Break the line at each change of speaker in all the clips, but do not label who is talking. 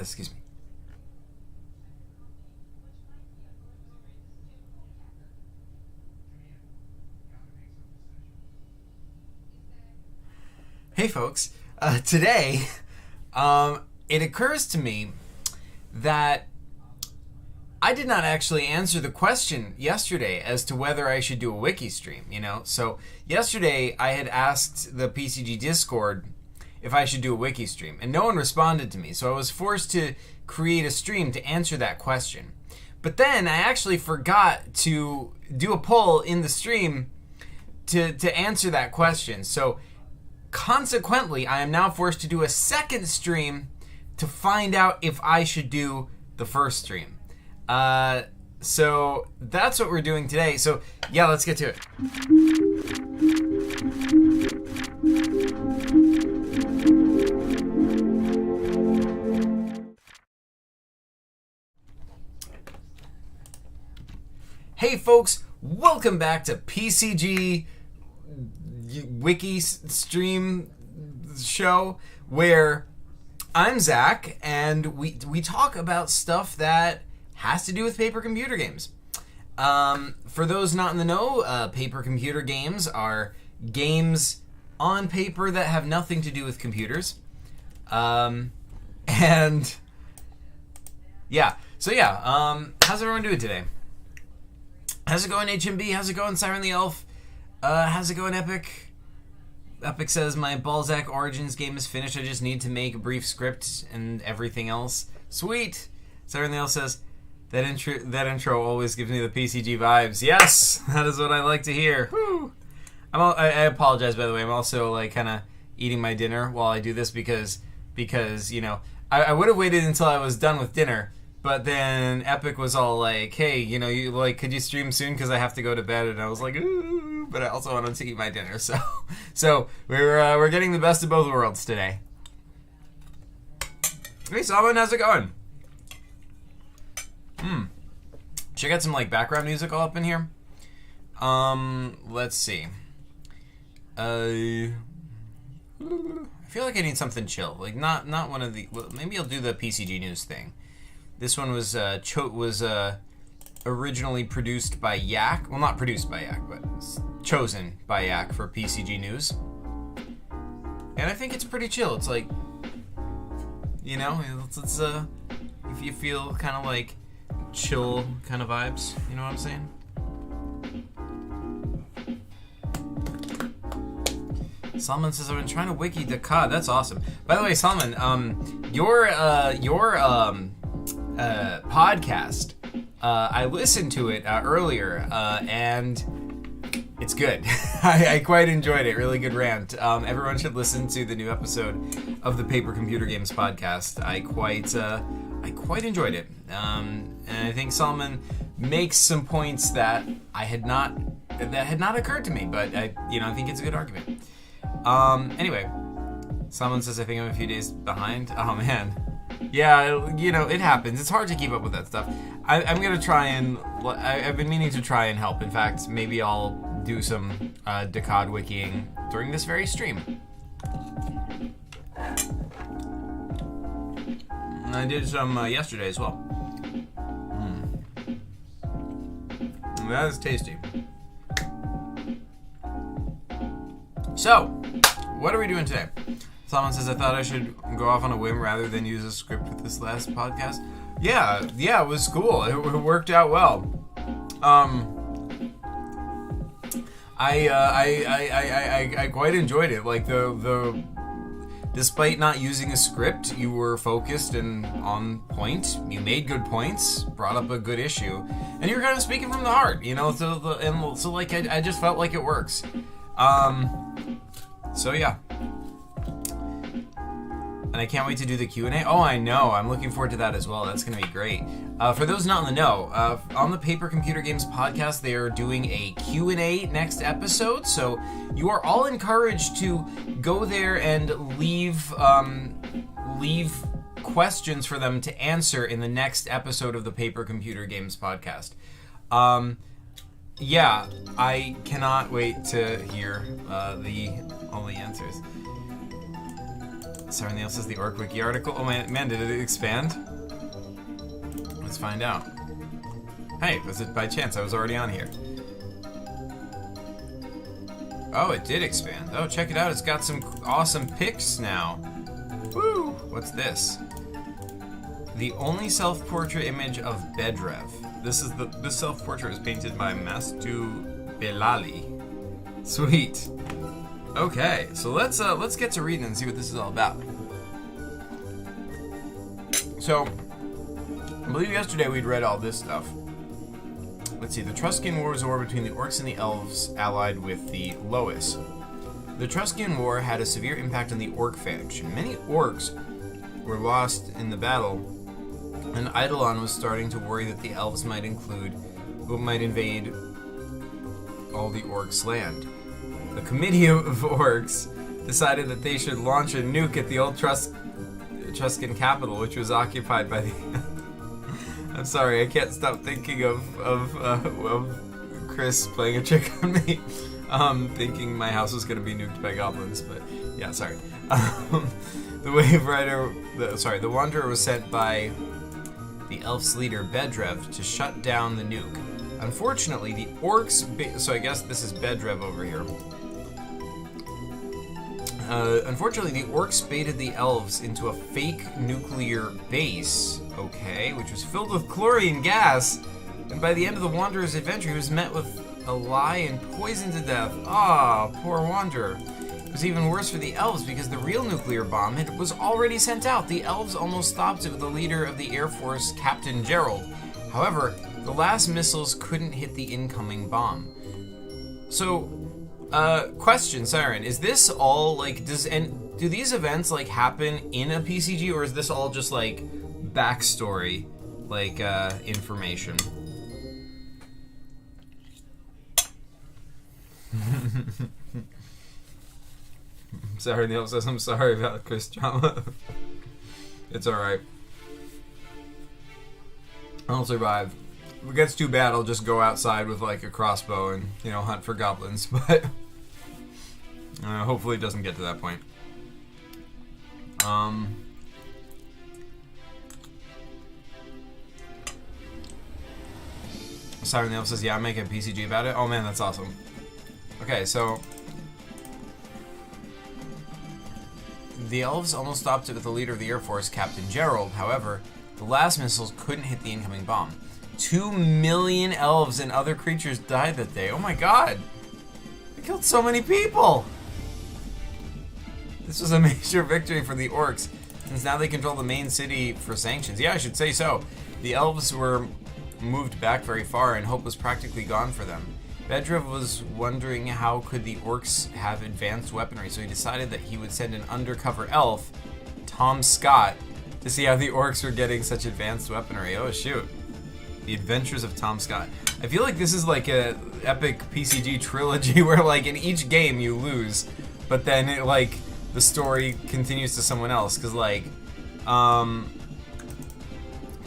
Excuse me. Hey folks, today, it occurs to me that I did not actually answer the question yesterday as to whether I should do a wiki stream, So yesterday I had asked the PCG Discord if I should do a wiki stream, and no one responded to me, so I was forced to create a stream to answer that question. But then I actually forgot to do a poll in the stream to answer that question, so consequently, I am now forced to do a second stream to find out if I should do the first stream. So that's what we're doing today. So yeah, let's get to it. Hey folks, welcome back to PCG Wiki stream show, where I'm Zach and we talk about stuff that has to do with paper computer games. For those not in the know, paper computer games are games on paper that have nothing to do with computers. How's everyone doing today? How's it going, HMB? How's it going, Siren the Elf? How's it going, Epic? Epic says, my Balzac Origins game is finished. I just need to make a brief script and everything else. Sweet! Siren the Elf says, that intro always gives me the PCG vibes. Yes! That is what I like to hear. Woo! I apologize, by the way. I'm also, kind of eating my dinner while I do this because I would have waited until I was done with dinner. But then Epic was all like, hey, could you stream soon? Because I have to go to bed. And I was like, ooh, but I also wanted to eat my dinner. So we're getting the best of both worlds today. Hey, Salman, how's it going? Should I get some, background music all up in here? Let's see. I feel like I need something chill. Not one of the... Well, maybe I'll do the PCG News thing. This one was originally produced by Yak. Well, not produced by Yak, but chosen by Yak for PCG News. And I think it's pretty chill. It's it's if you feel kind of like chill kind of vibes. You know what I'm saying? Salman says, I've been trying to wiki Dakar. That's awesome. By the way, Salman, your podcast, I listened to it earlier, and it's good. I quite enjoyed it. Really good rant. Everyone should listen to the new episode of the Paper Computer Games podcast. I quite enjoyed it. And I think Salman makes some points that had not occurred to me, but I think it's a good argument. Anyway, Salman says, I think I'm a few days behind. Oh man. Yeah, it happens. It's hard to keep up with that stuff. I'm going to try and... I've been meaning to try and help. In fact, maybe I'll do some Decod wikiing during this very stream. And I did some yesterday as well. That is tasty. So, what are we doing today? Someone says, I thought I should go off on a whim rather than use a script with this last podcast. Yeah, it was cool. It worked out well. I quite enjoyed it. Despite not using a script, you were focused and on point. You made good points, brought up a good issue, and you were kind of speaking from the heart, I just felt like it works. So yeah. And I can't wait to do the Q&A. Oh, I know. I'm looking forward to that as well. That's going to be great. For those not in the know, on the Paper Computer Games podcast, they are doing a Q&A next episode. So you are all encouraged to go there and leave questions for them to answer in the next episode of the Paper Computer Games podcast. Yeah, I cannot wait to hear all the answers. Sorry, Neil says the Orc Wiki article. Oh man, did it expand? Let's find out. Hey, was it by chance? I was already on here. Oh, it did expand. Oh, check it out. It's got some awesome pics now. Woo! What's this? The only self-portrait image of Bedrev. This self-portrait was painted by Mastu Belali. Sweet. Okay, so let's get to reading and see what this is all about. So, I believe yesterday we'd read all this stuff. Let's see. The Truscan War was a war between the Orcs and the Elves, allied with the Lois. The Truscan War had a severe impact on the Orc faction. Many Orcs were lost in the battle, and Eidolon was starting to worry that the Elves might invade all the Orcs' land. The Committee of Orcs decided that they should launch a nuke at the old Truscan capital, which was occupied by the... I'm sorry, I can't stop thinking of Chris playing a trick on me, thinking my house was going to be nuked by goblins, but yeah, sorry. The Wanderer was sent by the Elf's leader, Bedrev, to shut down the nuke. Unfortunately, the Orcs... So I guess this is Bedrev over here. Unfortunately, the Orcs baited the Elves into a fake nuclear base, okay, which was filled with chlorine gas, and by the end of the Wanderer's adventure, he was met with a lie and poisoned to death. Ah, poor Wanderer. It was even worse for the Elves because the real nuclear bomb was already sent out. The Elves almost stopped it with the leader of the Air Force, Captain Gerald. However, the last missiles couldn't hit the incoming bomb. So, question, Siren, is this all, like, do these events, like, happen in a PCG, or is this all just, like, backstory, like, information? Sorry, Neil says, I'm sorry about Chris Drama. It's alright. I'll survive. If it gets too bad, I'll just go outside with, like, a crossbow and, you know, hunt for goblins, but hopefully it doesn't get to that point. Siren Neil says, yeah, I'm making a PCG about it. Oh man, that's awesome. Okay, so the Elves almost stopped it with the leader of the Air Force, Captain Gerald. However, the last missiles couldn't hit the incoming bomb. 2 million Elves and other creatures died that day. Oh my god! They killed so many people! This was a major victory for the Orcs, since now they control the main city for sanctions. Yeah, I should say so. The Elves were moved back very far, and hope was practically gone for them. Bedrev was wondering how could the Orcs have advanced weaponry, so he decided that he would send an undercover elf, Tom Scott, to see how the Orcs were getting such advanced weaponry. Oh shoot. The Adventures of Tom Scott. I feel like this is like a epic PCG trilogy where, like, in each game you lose, but then it, like, the story continues to someone else, because, like,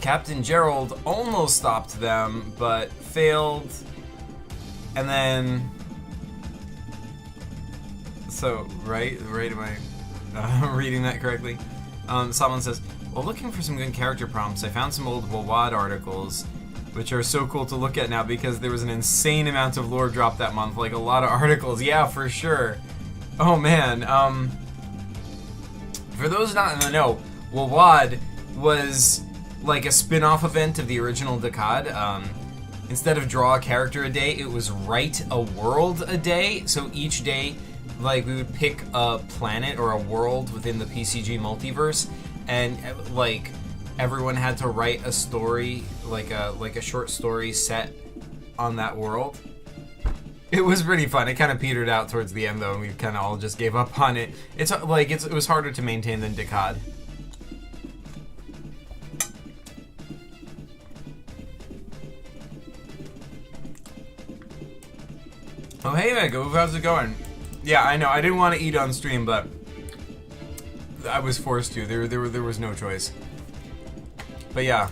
Captain Gerald almost stopped them, but failed, and then, so, right, am I reading that correctly? Someone says, well, looking for some good character prompts, I found some old Wawad articles, which are so cool to look at now because there was an insane amount of lore dropped that month, like a lot of articles. Yeah, for sure. Oh man, for those not in the know, Wawad was like a spin-off event of the original Decad. Instead of draw a character a day, it was write a world a day. So each day, like, we would pick a planet or a world within the PCG multiverse, and like everyone had to write a story, like a short story set on that world. It was pretty fun. It kind of petered out towards the end though, and we kind of all just gave up on it. It's like it was harder to maintain than Decad. Oh hey Mega, how's it going? Yeah, I know. I didn't want to eat on stream, but I was forced to. There was no choice. But yeah,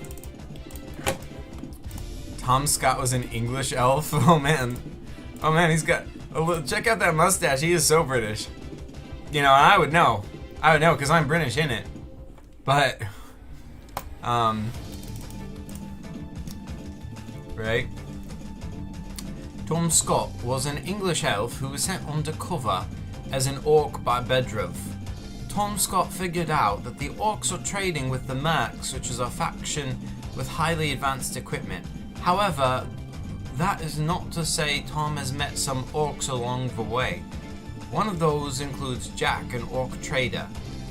Tom Scott was an English elf. Oh man, he's got a little, check out that mustache. He is so British. You know, I would know. I don't know, because I'm British, innit? But, right? Tom Scott was an English elf who was sent undercover as an orc by Bedrev. Tom Scott figured out that the orcs are trading with the mercs, which is a faction with highly advanced equipment. However, that is not to say Tom has met some orcs along the way. One of those includes Jack, an orc trader.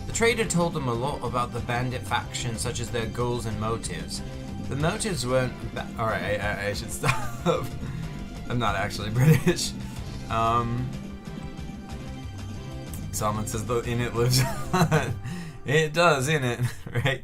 The trader told him a lot about the bandit faction, such as their goals and motives. The motives weren't alright, I should stop. I'm not actually British. Salmon says the in it lives on. It does, innit? Right?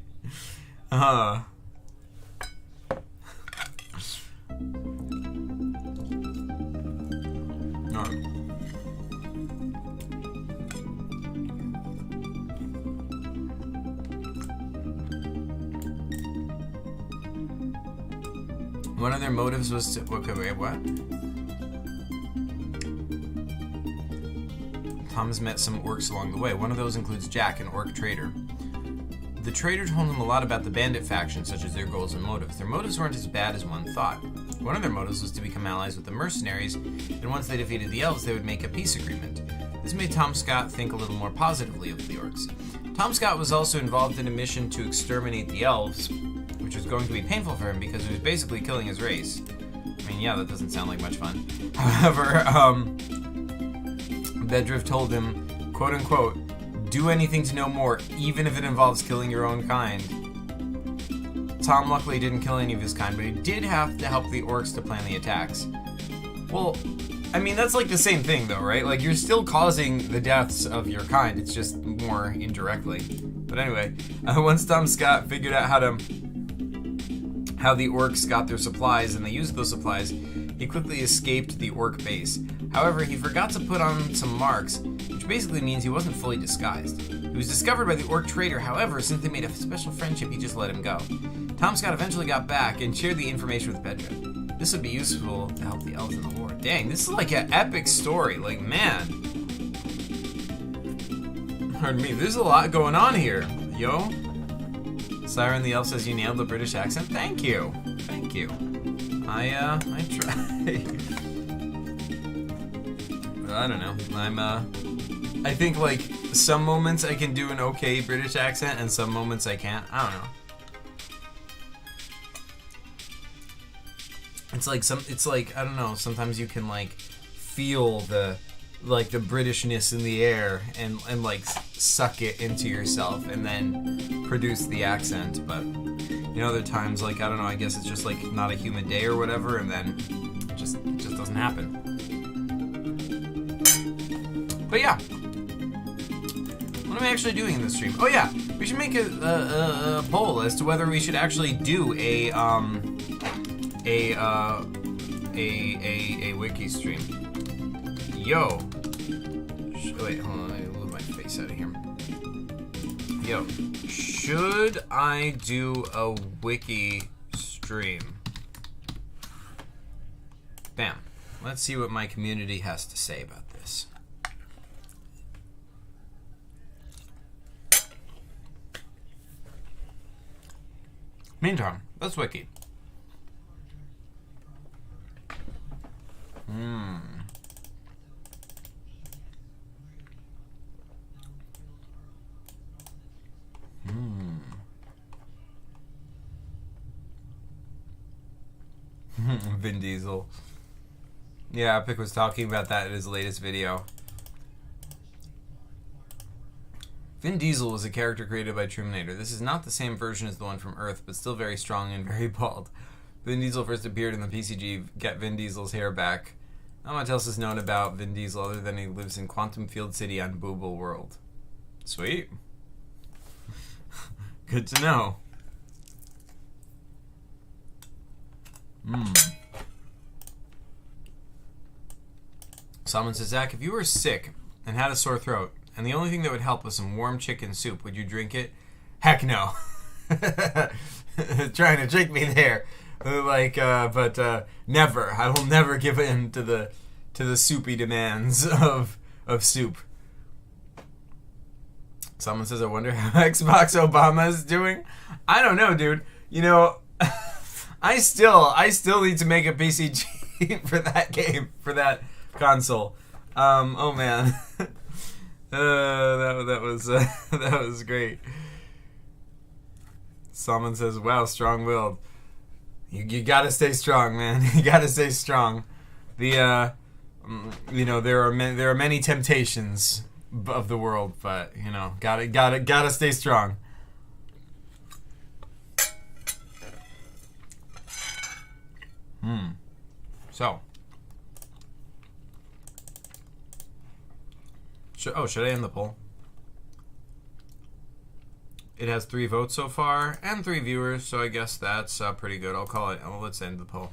One of their motives was to... Okay, wait, what? Tom has met some orcs along the way. One of those includes Jack, an orc trader. The trader told him a lot about the bandit faction, such as their goals and motives. Their motives weren't as bad as one thought. One of their motives was to become allies with the mercenaries, and once they defeated the elves, they would make a peace agreement. This made Tom Scott think a little more positively of the orcs. Tom Scott was also involved in a mission to exterminate the elves, which was going to be painful for him because he was basically killing his race. I mean, yeah, that doesn't sound like much fun. However, Bedrev told him, quote unquote, do anything to know more, even if it involves killing your own kind. Tom luckily didn't kill any of his kind, but he did have to help the orcs to plan the attacks. Well, I mean, that's like the same thing though, right? Like, you're still causing the deaths of your kind, it's just more indirectly. But anyway, once Tom Scott figured out how the orcs got their supplies and they used those supplies, he quickly escaped the orc base. However, he forgot to put on some marks, which basically means he wasn't fully disguised. He was discovered by the orc trader, however, since they made a special friendship, he just let him go. Tom Scott eventually got back and shared the information with Bedrev. This would be useful to help the elves in the war. Dang, this is like an epic story, like, man. Pardon me, there's a lot going on here, yo. Siren the elf says you nailed the British accent. Thank you. Thank you. I try. I don't know. I think like some moments I can do an okay British accent and some moments I can't. I don't know. It's like I don't know, sometimes you can like feel the Britishness in the air and like suck it into yourself and then produce the accent, but you know, other times, like, I don't know, I guess it's just like not a humid day or whatever, and then it just doesn't happen. But yeah, what am I actually doing in this stream? Oh yeah, we should make a poll as to whether we should actually do a wiki stream. Yo. Wait, hold on, let me move my face out of here. Yo, should I do a wiki stream? Bam. Let's see what my community has to say about this. Meantime, let's wiki. Vin Diesel. Yeah, Epic was talking about that in his latest video. Vin Diesel was a character created by Terminator. This is not the same version as the one from Earth, but still very strong and very bald. Vin Diesel first appeared in the PCG Get Vin Diesel's Hair Back. Not much else is known about Vin Diesel other than he lives in Quantum Field City on Booble World. Sweet. Good to know. Someone says, Zach, if you were sick and had a sore throat, and the only thing that would help was some warm chicken soup, would you drink it? Heck no. Trying to trick me there. But never. I will never give in to the soupy demands of soup. Someone says, I wonder how Xbox Obama is doing. I don't know, dude. You know, I still need to make a PCG for that game, for that console. Oh man. That was great. Someone says, wow, strong-willed. You gotta stay strong, man. You gotta stay strong. The you know, there are many temptations of the world, but you know, gotta stay strong. So, should I end the poll? It has 3 votes so far and 3 viewers, so I guess that's pretty good. I'll call it. Let's end the poll.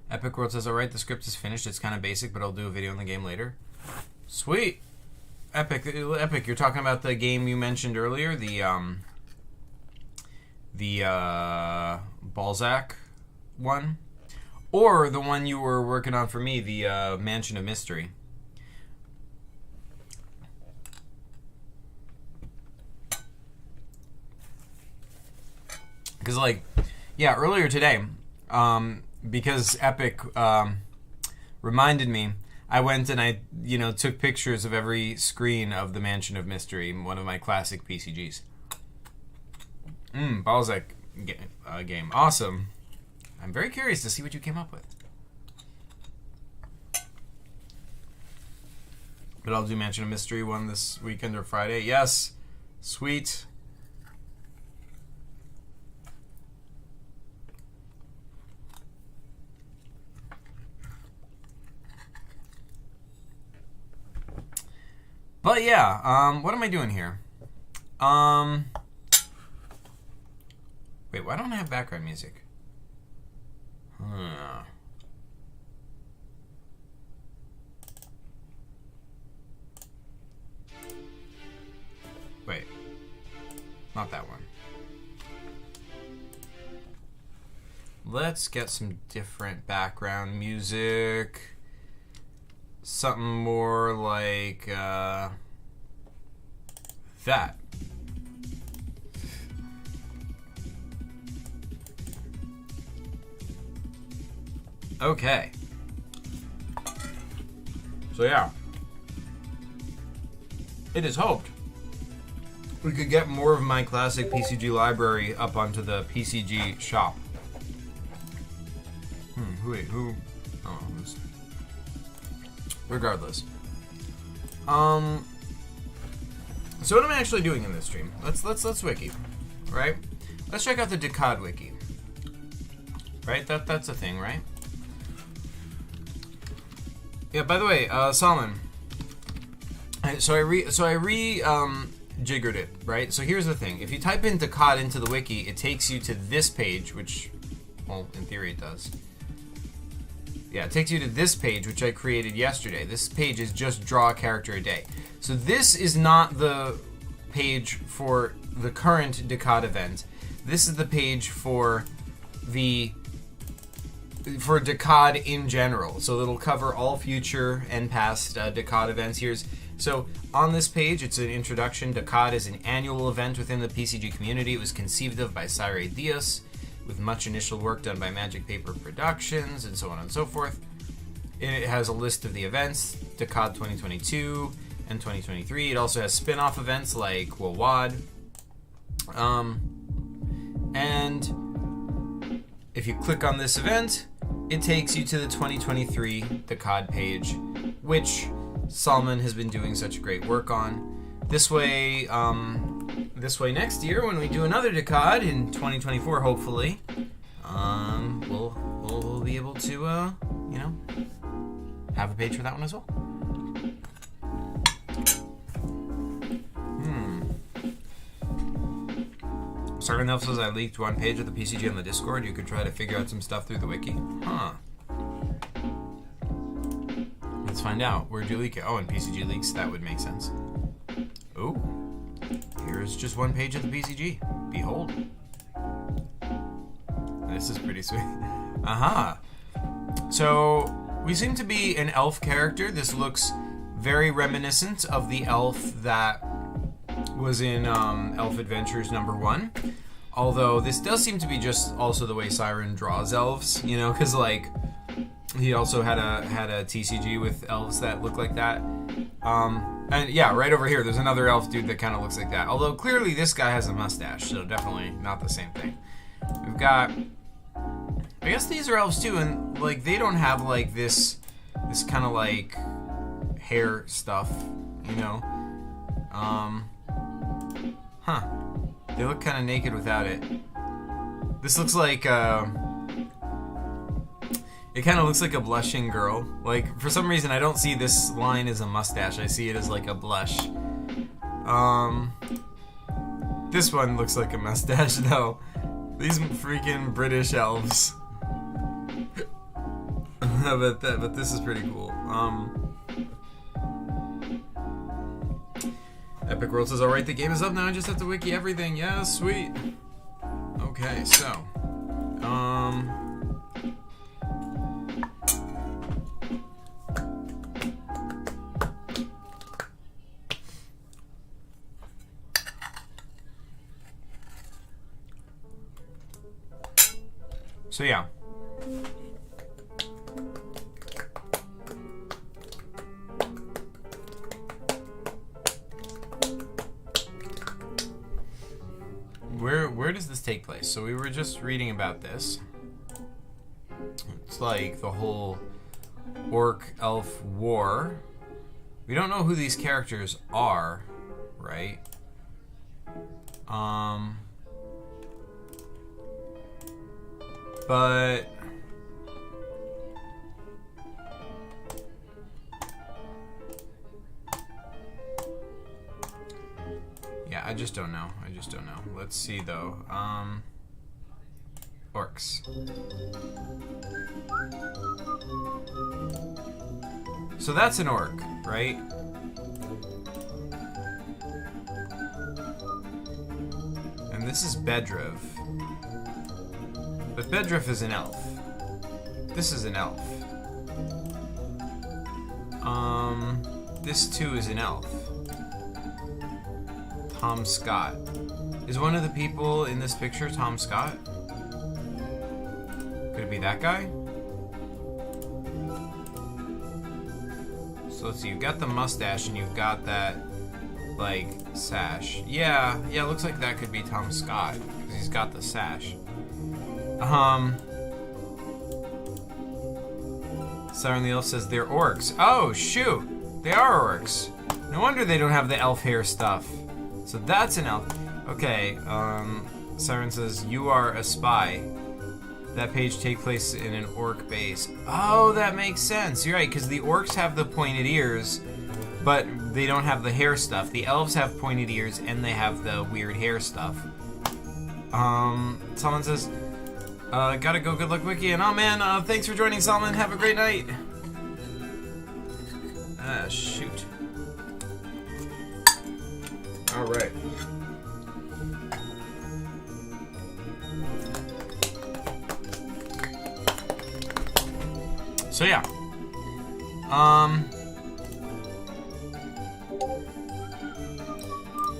Epic World says, alright, the script is finished. It's kind of basic, but I'll do a video on the game later. Sweet. Epic, you're talking about the game you mentioned earlier, the Balzac one? Or the one you were working on for me, the Mansion of Mystery. Because, like, yeah, earlier today, because Epic reminded me, I went and I, you know, took pictures of every screen of the Mansion of Mystery, one of my classic PCGs. Balzac game. Awesome. I'm very curious to see what you came up with. But I'll do Mansion of Mystery one this weekend or Friday. Yes. Sweet. But yeah, what am I doing here? Wait, why don't I have background music? Wait, not that one. Let's get some different background music. Something more like that. Okay. So yeah. It is hoped we could get more of my classic PCG library up onto the PCG shop. Who? Oh, regardless. So what am I actually doing in this stream? Let's wiki, right? Let's check out the Decod wiki. Right? That's a thing, right? Yeah, by the way, Solomon. So I jiggered it, right? So here's the thing. If you type in Decod into the wiki, it takes you to this page, which, well, in theory it does. Yeah, it takes you to this page, which I created yesterday. This page is just draw a character a day. So this is not the page for the current Decod event. This is the page for Decod in general. So it'll cover all future and past Decod events. So on this page, it's an introduction. Decod is an annual event within the PCG community. It was conceived of by Sire Diaz, with much initial work done by Magic Paper Productions, and so on and so forth. It has a list of the events, Decod 2022 and 2023. It also has spin-off events like Wawad. And if you click on this event, it takes you to the 2023 Decod page, which Salman has been doing such great work on. This way next year, when we do another Decod in 2024, hopefully, we'll be able to, you know, have a page for that one as well. Sergeant Elf says I leaked one page of the PCG on the Discord. You could try to figure out some stuff through the wiki. Huh. Let's find out. Where'd you leak it? Oh, in PCG leaks, that would make sense. Ooh. Here's just one page of the PCG. Behold. This is pretty sweet. Aha. So, we seem to be an elf character. This looks Very reminiscent of the elf that was in Elf Adventures #1. Although this does seem to be just also the way Siren draws elves, you know, because like he also had a TCG with elves that look like that. And yeah, right over here, there's another elf dude that kind of looks like that. Although clearly this guy has a mustache, so definitely not the same thing. We've got, I guess these are elves too, and like they don't have like this kind of like hair stuff, you know. They look kind of naked without it. This looks like it kind of looks like a blushing girl. Like, for some reason, I don't see this line as a mustache. I see it as, like, a blush. This one looks like a mustache, though. These freaking British elves. But this is pretty cool. Epic World says, alright, the game is up now. I just have to wiki everything. Yeah, sweet. Okay, so. So yeah. Where does this take place? So we were just reading about this. It's like the whole orc-elf war. We don't know who these characters are, right? But yeah, I just don't know. Let's see though. Orcs. So that's an orc, right? And this is Bedrev. But Bedrev is an elf. This is an elf. This too is an elf. Tom Scott. Is one of the people in this picture Tom Scott? Could it be that guy? So let's see, you've got the mustache and you've got that, like, sash. Yeah, it looks like that could be Tom Scott, because he's got the sash. Siren the Elf says they're orcs. Oh, shoot! They are orcs. No wonder they don't have the elf hair stuff. So that's an elf. Okay, Siren says, you are a spy. That page takes place in an orc base. Oh, that makes sense. You're right, because the orcs have the pointed ears, but they don't have the hair stuff. The elves have pointed ears, and they have the weird hair stuff. Solomon says, gotta go, good luck, Wiki. And oh man, thanks for joining, Solomon. Have a great night. Shoot. Alright. So yeah.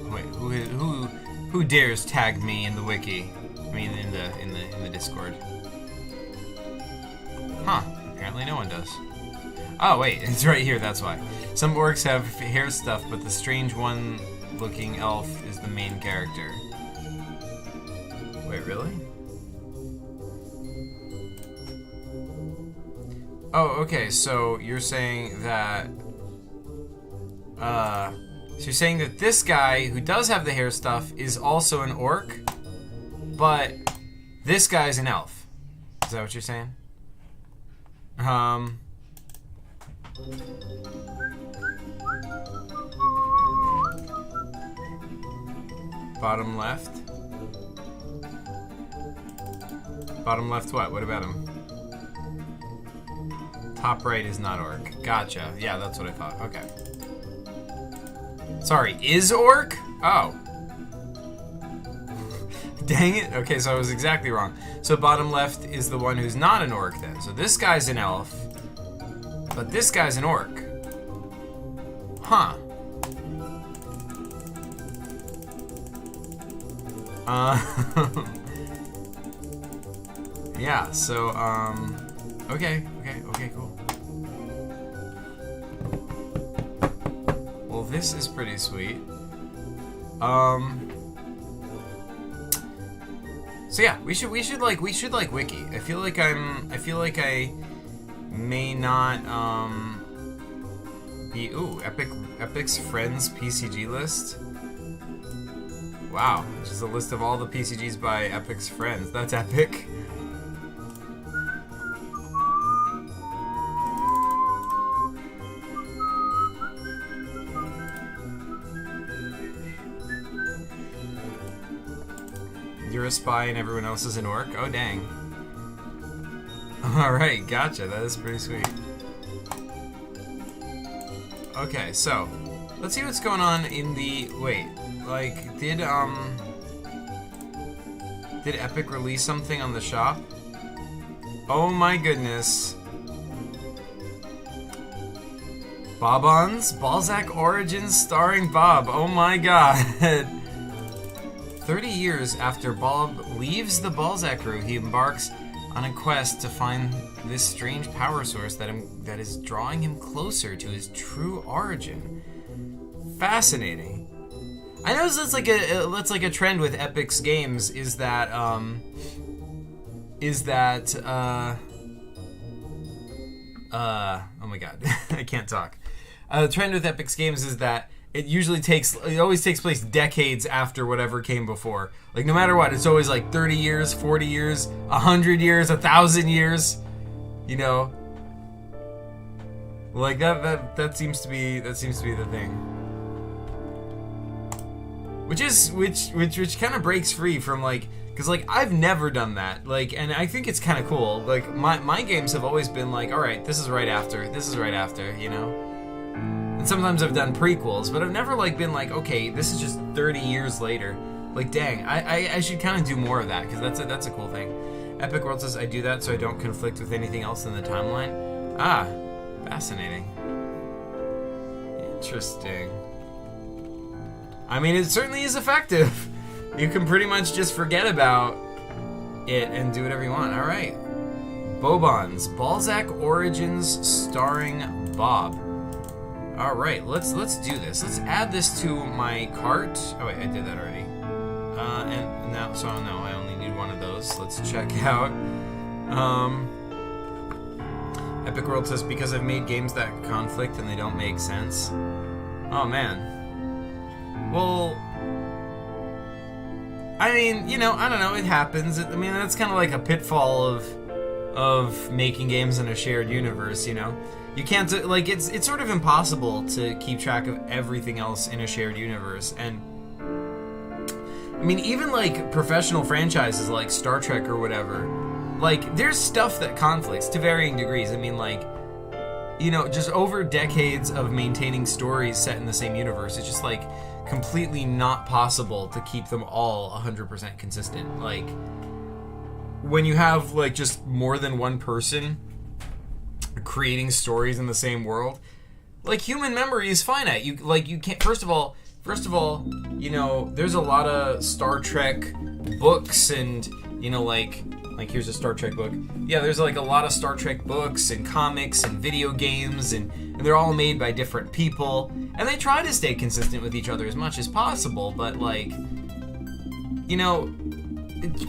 Wait, who dares tag me in the wiki? I mean in the Discord. Huh, apparently no one does. Oh wait, it's right here, that's why. Some orcs have hair stuff, but the strange one looking elf is the main character. Wait, really? Oh, okay, so you're saying that... so you're saying that this guy, who does have the hair stuff, is also an orc, but this guy's an elf. Is that what you're saying? Bottom left? Bottom left what? What about him? Top right is not orc. Gotcha. Yeah, that's what I thought. Okay. Sorry, is orc? Oh. Dang it. Okay, so I was exactly wrong. So bottom left is the one who's not an orc then. So this guy's an elf, but this guy's an orc. Huh. Yeah, so, okay, cool. Well, this is pretty sweet. So yeah, we should like Wiki. I feel like I may not, be, Epic's friends PCG list. Wow, just a list of all the PCGs by Epic's friends. That's epic. You're a spy and everyone else is an orc? Oh, dang. Alright, gotcha. That is pretty sweet. Okay, so let's see what's going on in the... Wait, like, did Epic release something on the shop? Oh my goodness. Bob-ons? Balzac Origins starring Bob. Oh my god. 30 years after Bob leaves the Balzac crew, he embarks on a quest to find this strange power source that is drawing him closer to his true origin. Fascinating. I know that's like a trend with Epic's games is that oh my god, I can't talk. The trend with Epic's games is that it always takes place decades after whatever came before. Like, no matter what, it's always like 30 years, 40 years, 100 years, 1,000 years. You know? Like, that seems to be the thing. Which kind of breaks free from, like, because, like, I've never done that. Like, and I think it's kind of cool. Like, my games have always been like, alright, this is right after, you know? And sometimes I've done prequels, but I've never, like, been like, okay, this is just 30 years later. Like, dang, I should kind of do more of that, because that's a cool thing. Epic World says, I do that so I don't conflict with anything else in the timeline. Ah, fascinating. Interesting. I mean, it certainly is effective. You can pretty much just forget about it and do whatever you want. All right. Bobons, Balzac Origins starring Bob. All right, let's do this. Let's add this to my cart. Oh wait, I did that already. And now, so no, I only need one of those. Let's check out. Epic World says, because I've made games that conflict and they don't make sense. Oh man. Well, I mean, you know, I don't know. It happens. I mean, that's kind of like a pitfall of making games in a shared universe. You know. You can't, like, it's sort of impossible to keep track of everything else in a shared universe. And I mean, even like professional franchises like Star Trek or whatever, like, there's stuff that conflicts to varying degrees. I mean, like, you know, just over decades of maintaining stories set in the same universe, it's just like completely not possible to keep them all 100% consistent. Like, when you have like just more than one person creating stories in the same world, like, human memory is finite. You can't. First of all, you know, there's a lot of Star Trek books, and you know, like here's a Star Trek book. Yeah, there's like a lot of Star Trek books and comics and video games, and they're all made by different people, and they try to stay consistent with each other as much as possible. But, like, you know,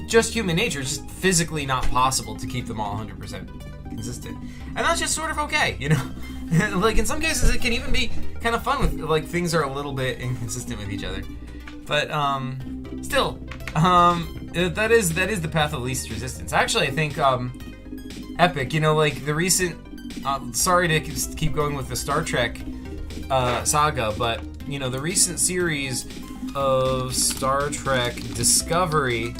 just human nature, it's just physically not possible to keep them all 100% consistent, and that's just sort of okay, you know. Like, in some cases it can even be kind of fun with, like, things are a little bit inconsistent with each other, but still, that is the path of least resistance. Actually, I think Epic, you know, like the recent, sorry to keep going with the Star Trek saga, but you know, the recent series of Star Trek Discovery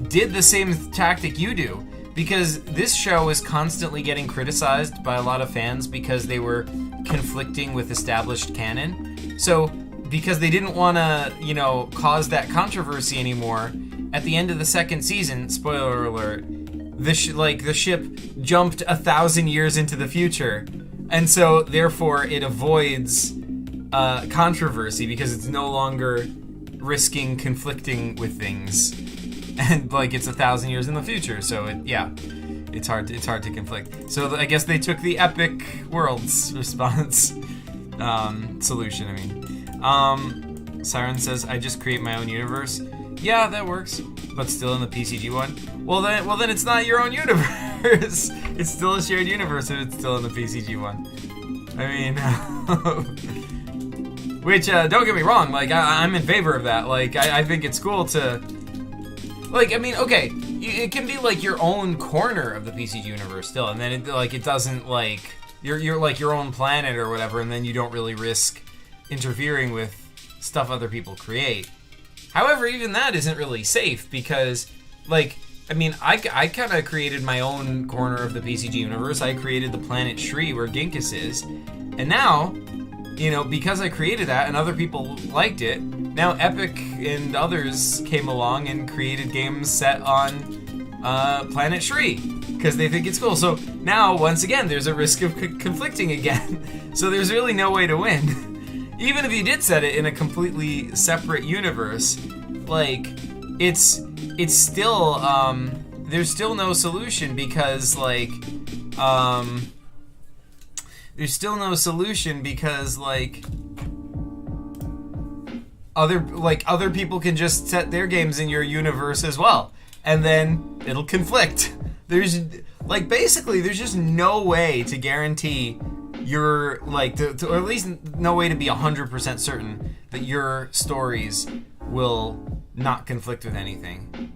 did the same tactic you do. Because this show is constantly getting criticized by a lot of fans because they were conflicting with established canon. So, because they didn't want to, you know, cause that controversy anymore, at the end of the second season, spoiler alert, the ship jumped 1,000 years into the future, And so, therefore, it avoids controversy because it's no longer risking conflicting with things. And, like, it's 1,000 years in the future, so, it's hard to conflict. So, I guess they took the Epic Worlds response solution, I mean. Siren says, I just create my own universe. Yeah, that works. But still in the PCG one? Well then it's not your own universe. It's still a shared universe if it's still in the PCG one. I mean, which, don't get me wrong, like, I'm in favor of that. Like, I think it's cool to, like, I mean, okay, it can be, like, your own corner of the PCG universe still, and then, it doesn't, like, you're like, your own planet or whatever, and then you don't really risk interfering with stuff other people create. However, even that isn't really safe because, like, I mean, I kind of created my own corner of the PCG universe. I created the planet Shri where Ginkus is. And now, you know, because I created that and other people liked it, now Epic and others came along and created games set on planet Shri because they think it's cool. So now, once again, there's a risk of conflicting again. So there's really no way to win. Even if you did set it in a completely separate universe, like, it's still, there's still no solution because, like, other people can just set their games in your universe as well, and then it'll conflict. There's, like, basically, there's just no way to guarantee you're, like, or at least no way to be 100% certain that your stories will not conflict with anything.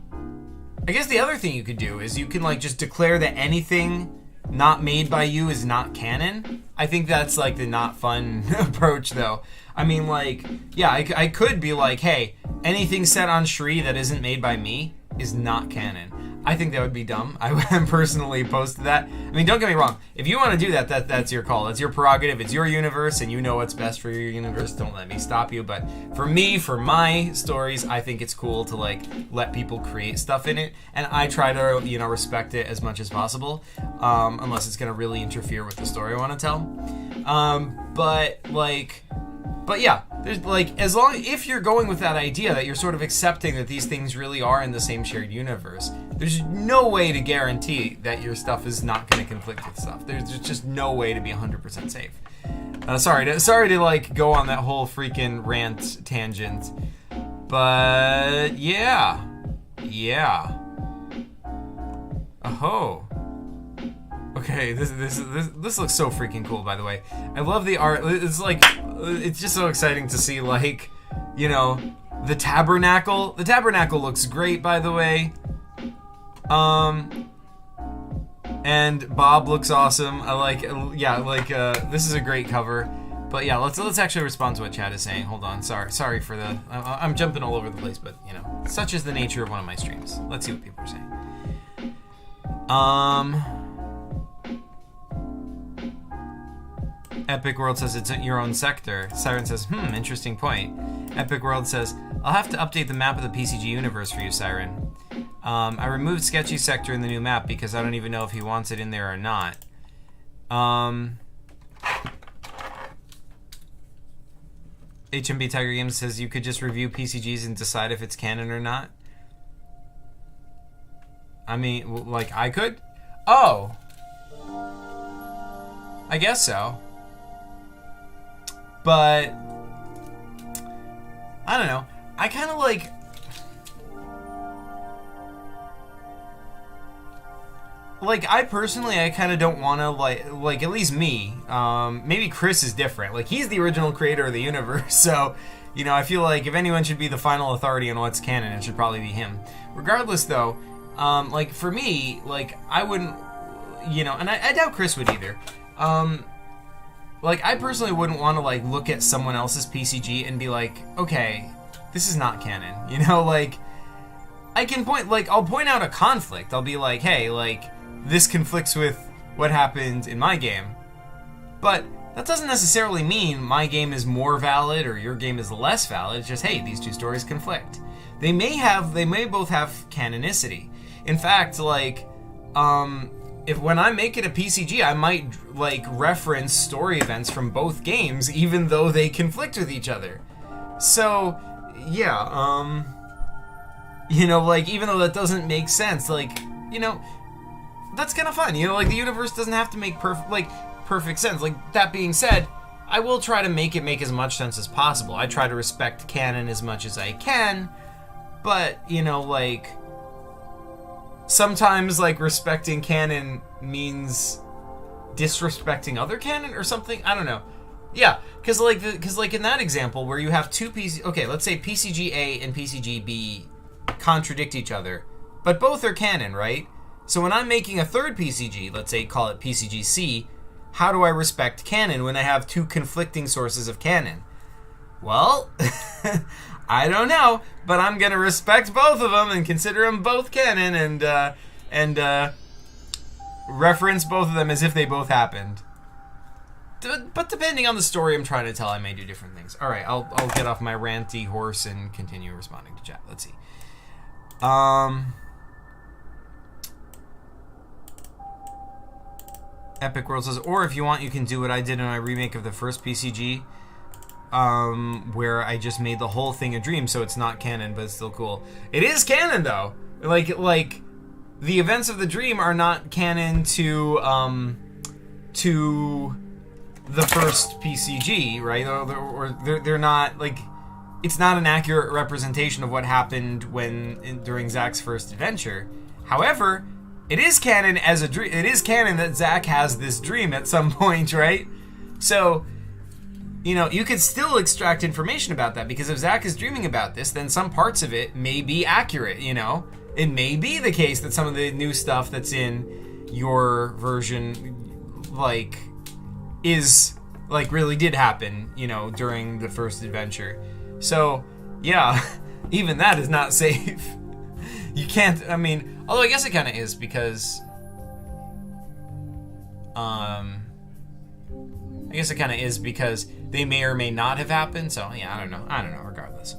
I guess the other thing you could do is you can, like, just declare that anything not made by you is not canon. I think that's, like, the not fun approach, though. I mean, like, yeah, I could be like, hey, anything set on Shri that isn't made by me is not canon. I think that would be dumb. I'm personally opposed to that. I mean, don't get me wrong. If you want to do that, that's your call. That's your prerogative. It's your universe, and you know what's best for your universe. Don't let me stop you. But for me, for my stories, I think it's cool to, like, let people create stuff in it, and I try to, you know, respect it as much as possible, unless it's going to really interfere with the story I want to tell. But yeah, there's, like, if you're going with that idea that you're sort of accepting that these things really are in the same shared universe, there's no way to guarantee that your stuff is not going to conflict with stuff. There's just no way to be 100% safe. Sorry to like go on that whole freaking rant tangent, but yeah. Oh. Okay, this looks so freaking cool, by the way. I love the art. It's like, it's just so exciting to see, like, you know, the tabernacle. The tabernacle looks great, by the way. And Bob looks awesome. I like, this is a great cover. But yeah, let's actually respond to what Chad is saying. Hold on, sorry for the, I'm jumping all over the place, but, you know, such is the nature of one of my streams. Let's see what people are saying. Epic World says it's your own sector. Siren says, interesting point. Epic World says, I'll have to update the map of the PCG universe for you, Siren. I removed Sketchy Sector in the new map because I don't even know if he wants it in there or not. HMB Tiger Games says you could just review PCGs and decide if it's canon or not. I mean, like, I could? Oh. I guess so. But I don't know. I kind of like, I personally, I kind of don't want to, like, at least me, maybe Chris is different. Like, he's the original creator of the universe, so, you know, I feel like if anyone should be the final authority on what's canon, it should probably be him. Regardless, though, like, for me, like, I wouldn't, you know, and I doubt Chris would either. Like, I personally wouldn't want to, like, look at someone else's PCG and be like, okay, this is not canon. You know, like, I can point, like, I'll point out a conflict. I'll be like, hey, like, this conflicts with what happened in my game. But that doesn't necessarily mean my game is more valid or your game is less valid. It's just, hey, these two stories conflict. They may both have canonicity. In fact, like, if when I make it a PCG, I might like reference story events from both games, even though they conflict with each other. So, yeah, you know, like, even though that doesn't make sense, like, you know, that's kind of fun. You know, like, the universe doesn't have to make perfect sense. Like, that being said, I will try to make it make as much sense as possible. I try to respect canon as much as I can, but, you know, like, sometimes, like, respecting canon means disrespecting other canon or something. I don't know. Yeah, because like in that example where you have two okay, let's say PCG A and PCG B contradict each other, but both are canon, right? So when I'm making a third PCG, let's say call it PCG C, how do I respect canon when I have two conflicting sources of canon? Well, I don't know, but I'm gonna respect both of them and consider them both canon and reference both of them as if they both happened. But depending on the story I'm trying to tell, I may do different things. All right, I'll get off my ranty horse and continue responding to chat. Let's see. Epic World says, or if you want, you can do what I did in my remake of the first PCG, where I just made the whole thing a dream, so it's not canon, but it's still cool. It is canon, though. Like the events of the dream are not canon to the first PCG, right? Or they're not, like, it's not an accurate representation of what happened during Zach's first adventure. However, it is canon as a dream. It is canon that Zach has this dream at some point, right? So, you know, you could still extract information about that, because if Zach is dreaming about this, then some parts of it may be accurate, you know? It may be the case that some of the new stuff that's in your version, like, is, like, really did happen, you know, during the first adventure. So, yeah, even that is not safe. You can't, I mean, although I guess it kind of is, because, I guess it kind of is because they may or may not have happened, so, yeah, I don't know, regardless.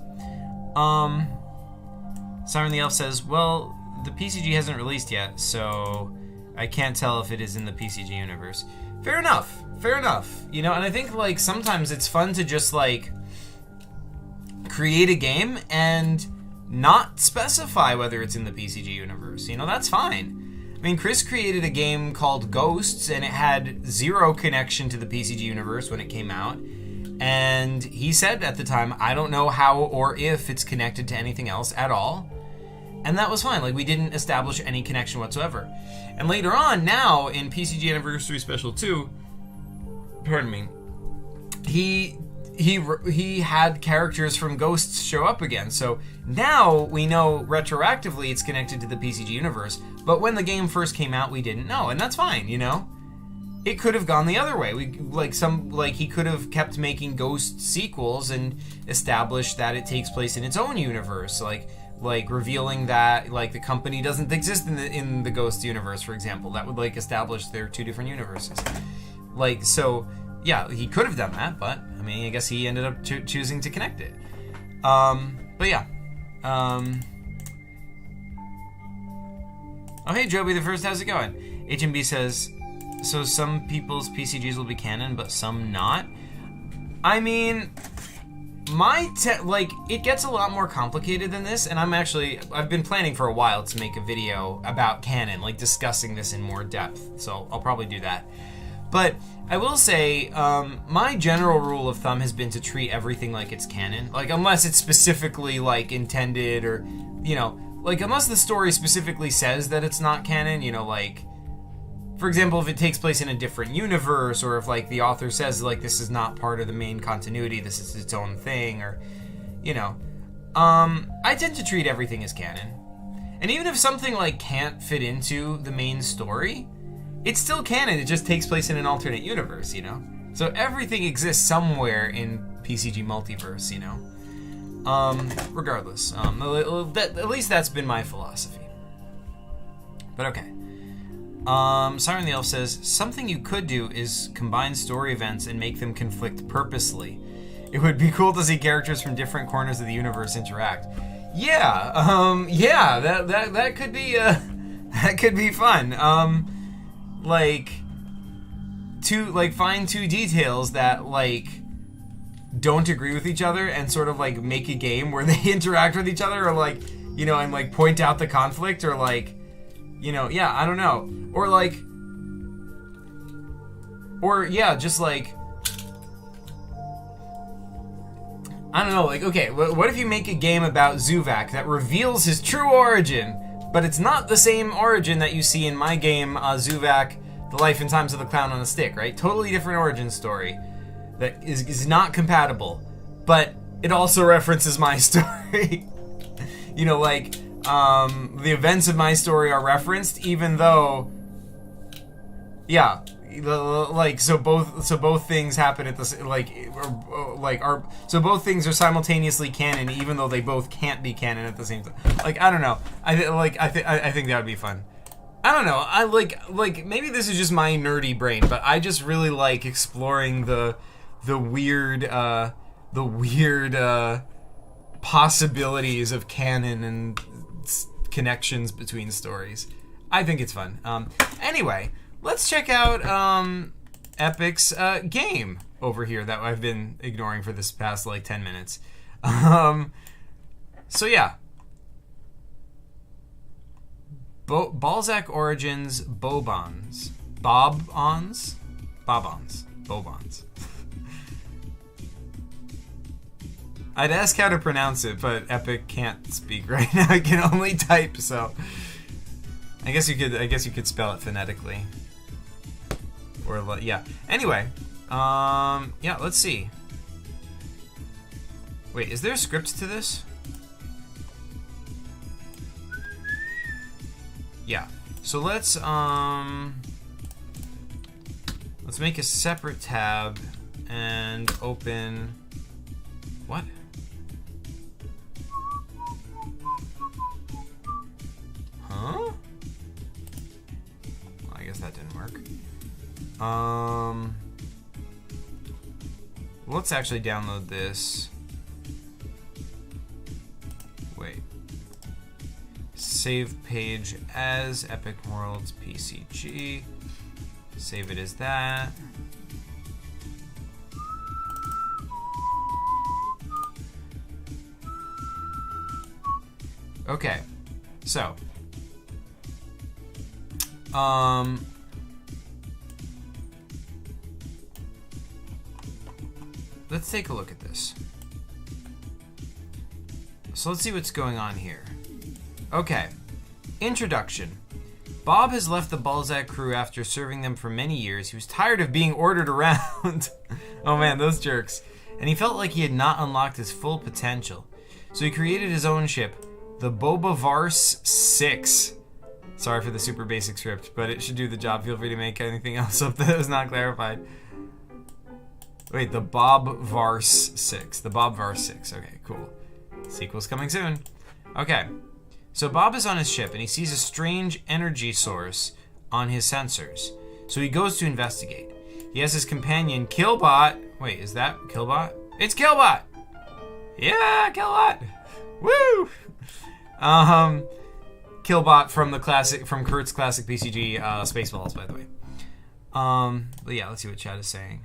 Siren the Elf says, well, the PCG hasn't released yet, so I can't tell if it is in the PCG universe. Fair enough, you know, and I think, like, sometimes it's fun to just, like, create a game and not specify whether it's in the PCG universe, you know, that's fine. I mean, Chris created a game called Ghosts, and it had zero connection to the PCG universe when it came out, and he said at the time, I don't know how or if it's connected to anything else at all, and that was fine. Like, we didn't establish any connection whatsoever. And later on, now, in PCG Anniversary Special 2, pardon me, he had characters from Ghosts show up again. So now we know retroactively it's connected to the PCG universe. But when the game first came out, we didn't know, and that's fine, you know? It could have gone the other way. He could have kept making Ghost sequels and established that it takes place in its own universe, like revealing that, like, the company doesn't exist in the Ghost universe, for example. That would, like, establish they're two different universes. Like, so, yeah, he could have done that, but, I mean, I guess he ended up choosing to connect it. But yeah. Oh, hey, Joby the First, how's it going? HMB says, so some people's PCGs will be canon, but some not? I mean, it gets a lot more complicated than this, and I've been planning for a while to make a video about canon, like, discussing this in more depth, so I'll probably do that. But I will say, my general rule of thumb has been to treat everything like it's canon. Like, unless it's specifically, like, intended, or, you know, like, unless the story specifically says that it's not canon, you know, like, for example, if it takes place in a different universe, or if, like, the author says, like, this is not part of the main continuity, this is its own thing, or, you know, I tend to treat everything as canon. And even if something, like, can't fit into the main story, it's still canon, it just takes place in an alternate universe, you know? So everything exists somewhere in PCG Multiverse, you know? Regardless, at least that's been my philosophy. But okay. Siren the Elf says, something you could do is combine story events and make them conflict purposely. It would be cool to see characters from different corners of the universe interact. Yeah, that could be, that could be fun. like find two details that like don't agree with each other and sort of like make a game where they interact with each other, or like, you know, and like point out the conflict, or like, you know, yeah, I don't know, or like, or yeah, just like, I don't know, like, okay, what if you make a game about Zuvak that reveals his true origin, but it's not the same origin that you see in my game, Zuvak, The Life and Times of the Clown on a Stick, right? Totally different origin story that is not compatible, but it also references my story. You know, like, the events of my story are referenced, even though, yeah, like, so both things happen at the so both things are simultaneously canon, even though they both can't be canon at the same time. Like, I don't know. I think that would be fun. I don't know. I like maybe this is just my nerdy brain, but I just really like exploring the weird possibilities of canon and connections between stories. I think it's fun. Anyway, let's check out Epic's game over here that I've been ignoring for this past like 10 minutes. So yeah. Balzac Origins Bobons. Bobons? I'd ask how to pronounce it, but Epic can't speak right now. I can only type, so I guess you could spell it phonetically. Or yeah. Anyway, yeah, let's see. Wait, is there a script to this? Yeah. So let's make a separate tab and open what? Huh? Well, I guess that didn't work. Let's actually download this. Wait. Save page as Epic Worlds PCG. Save it as that. Okay. So, let's take a look at this. So let's see what's going on here. Okay. Introduction. Bob has left the Balzac crew after serving them for many years. He was tired of being ordered around. Oh man, those jerks. And he felt like he had not unlocked his full potential. So he created his own ship, the Bobavarse 6. Sorry for the super basic script, but it should do the job. Feel free to make anything else up that was not clarified. Wait, the Bobvarse 6. The Bobvarse 6. Okay, cool. Sequel's coming soon. Okay. So Bob is on his ship and he sees a strange energy source on his sensors. So he goes to investigate. He has his companion Killbot. Wait, is that Killbot? It's Killbot! Yeah, Killbot! Woo! Killbot from Kurt's classic PCG Spaceballs, by the way. But yeah, let's see what chat is saying.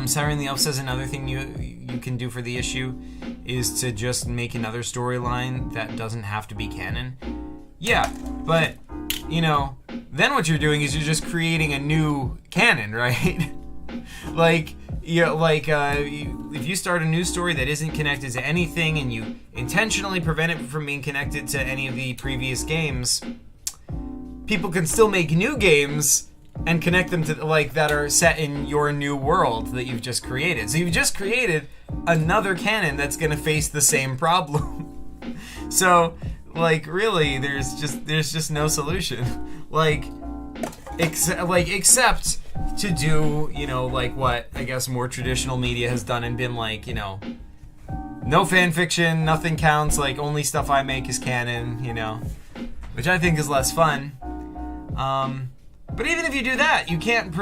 Siren the Elf says another thing you can do for the issue is to just make another storyline that doesn't have to be canon. Yeah, but, you know, then what you're doing is you're just creating a new canon, right? Like, you know, like, if you start a new story that isn't connected to anything and you intentionally prevent it from being connected to any of the previous games, people can still make new games and connect them to, like, that are set in your new world that you've just created. So you've just created another canon that's gonna face the same problem. So, like, really, there's just no solution. Like, except to do, you know, like what I guess more traditional media has done and been like, you know, no fan fiction, nothing counts, like only stuff I make is canon, you know, which I think is less fun. But even if you do that, you can't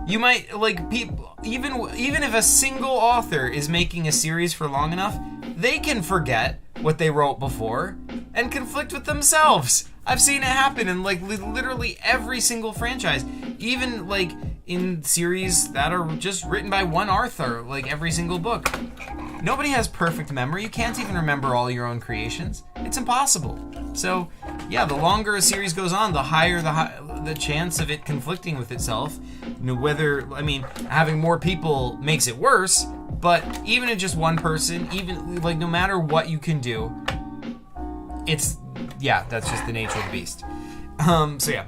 You might, like, people, even if a single author is making a series for long enough, they can forget what they wrote before and conflict with themselves. I've seen it happen in, like, literally every single franchise. Even, like, in series that are just written by one author, like, every single book. Nobody has perfect memory. You can't even remember all your own creations. It's impossible. So, yeah, the longer a series goes on, the higher the chance of it conflicting with itself. Whether, I mean, having more people makes it worse, but even in just one person, even, like, no matter what you can do, it's, yeah, that's just the nature of the beast. So yeah.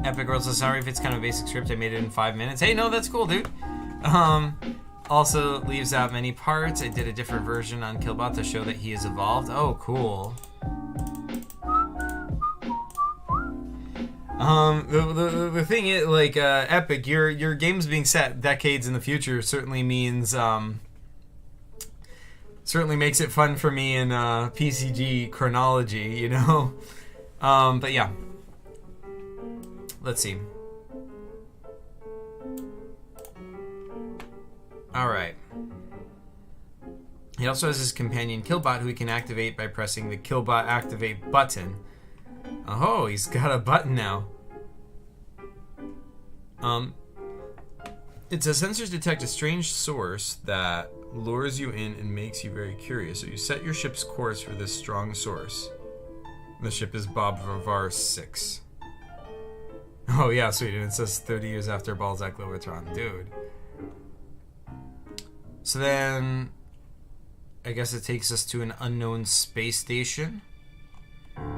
Epic World says, sorry if it's kind of a basic script, I made it in 5 minutes. Hey, no, that's cool, dude. Also leaves out many parts. I did a different version on Killbot to show that he has evolved. Oh, cool. The thing is, like, Epic, your games being set decades in the future certainly means, certainly makes it fun for me in PCG chronology, you know? But yeah. Let's see. Alright. He also has his companion Killbot, who he can activate by pressing the Killbot activate button. Oh, he's got a button now. It says sensors detect a strange source that lures you in and makes you very curious. So you set your ship's course for this strong source. The ship is Bob Vavar 6. Oh yeah, sweet, and it says 30 years after Balzac Lobotron. Dude. So then, I guess it takes us to an unknown space station.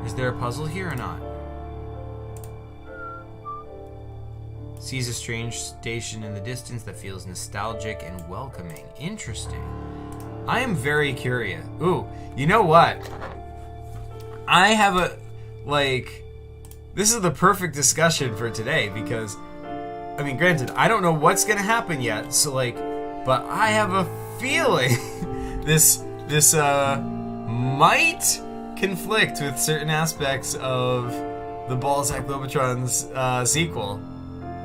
Is there a puzzle here or not? Sees a strange station in the distance that feels nostalgic and welcoming. Interesting. I am very curious. Ooh, you know what? I have a, like... This is the perfect discussion for today because, I mean, granted, I don't know what's gonna happen yet, so like, but I have a feeling this might conflict with certain aspects of the Balzac Lobotron's sequel.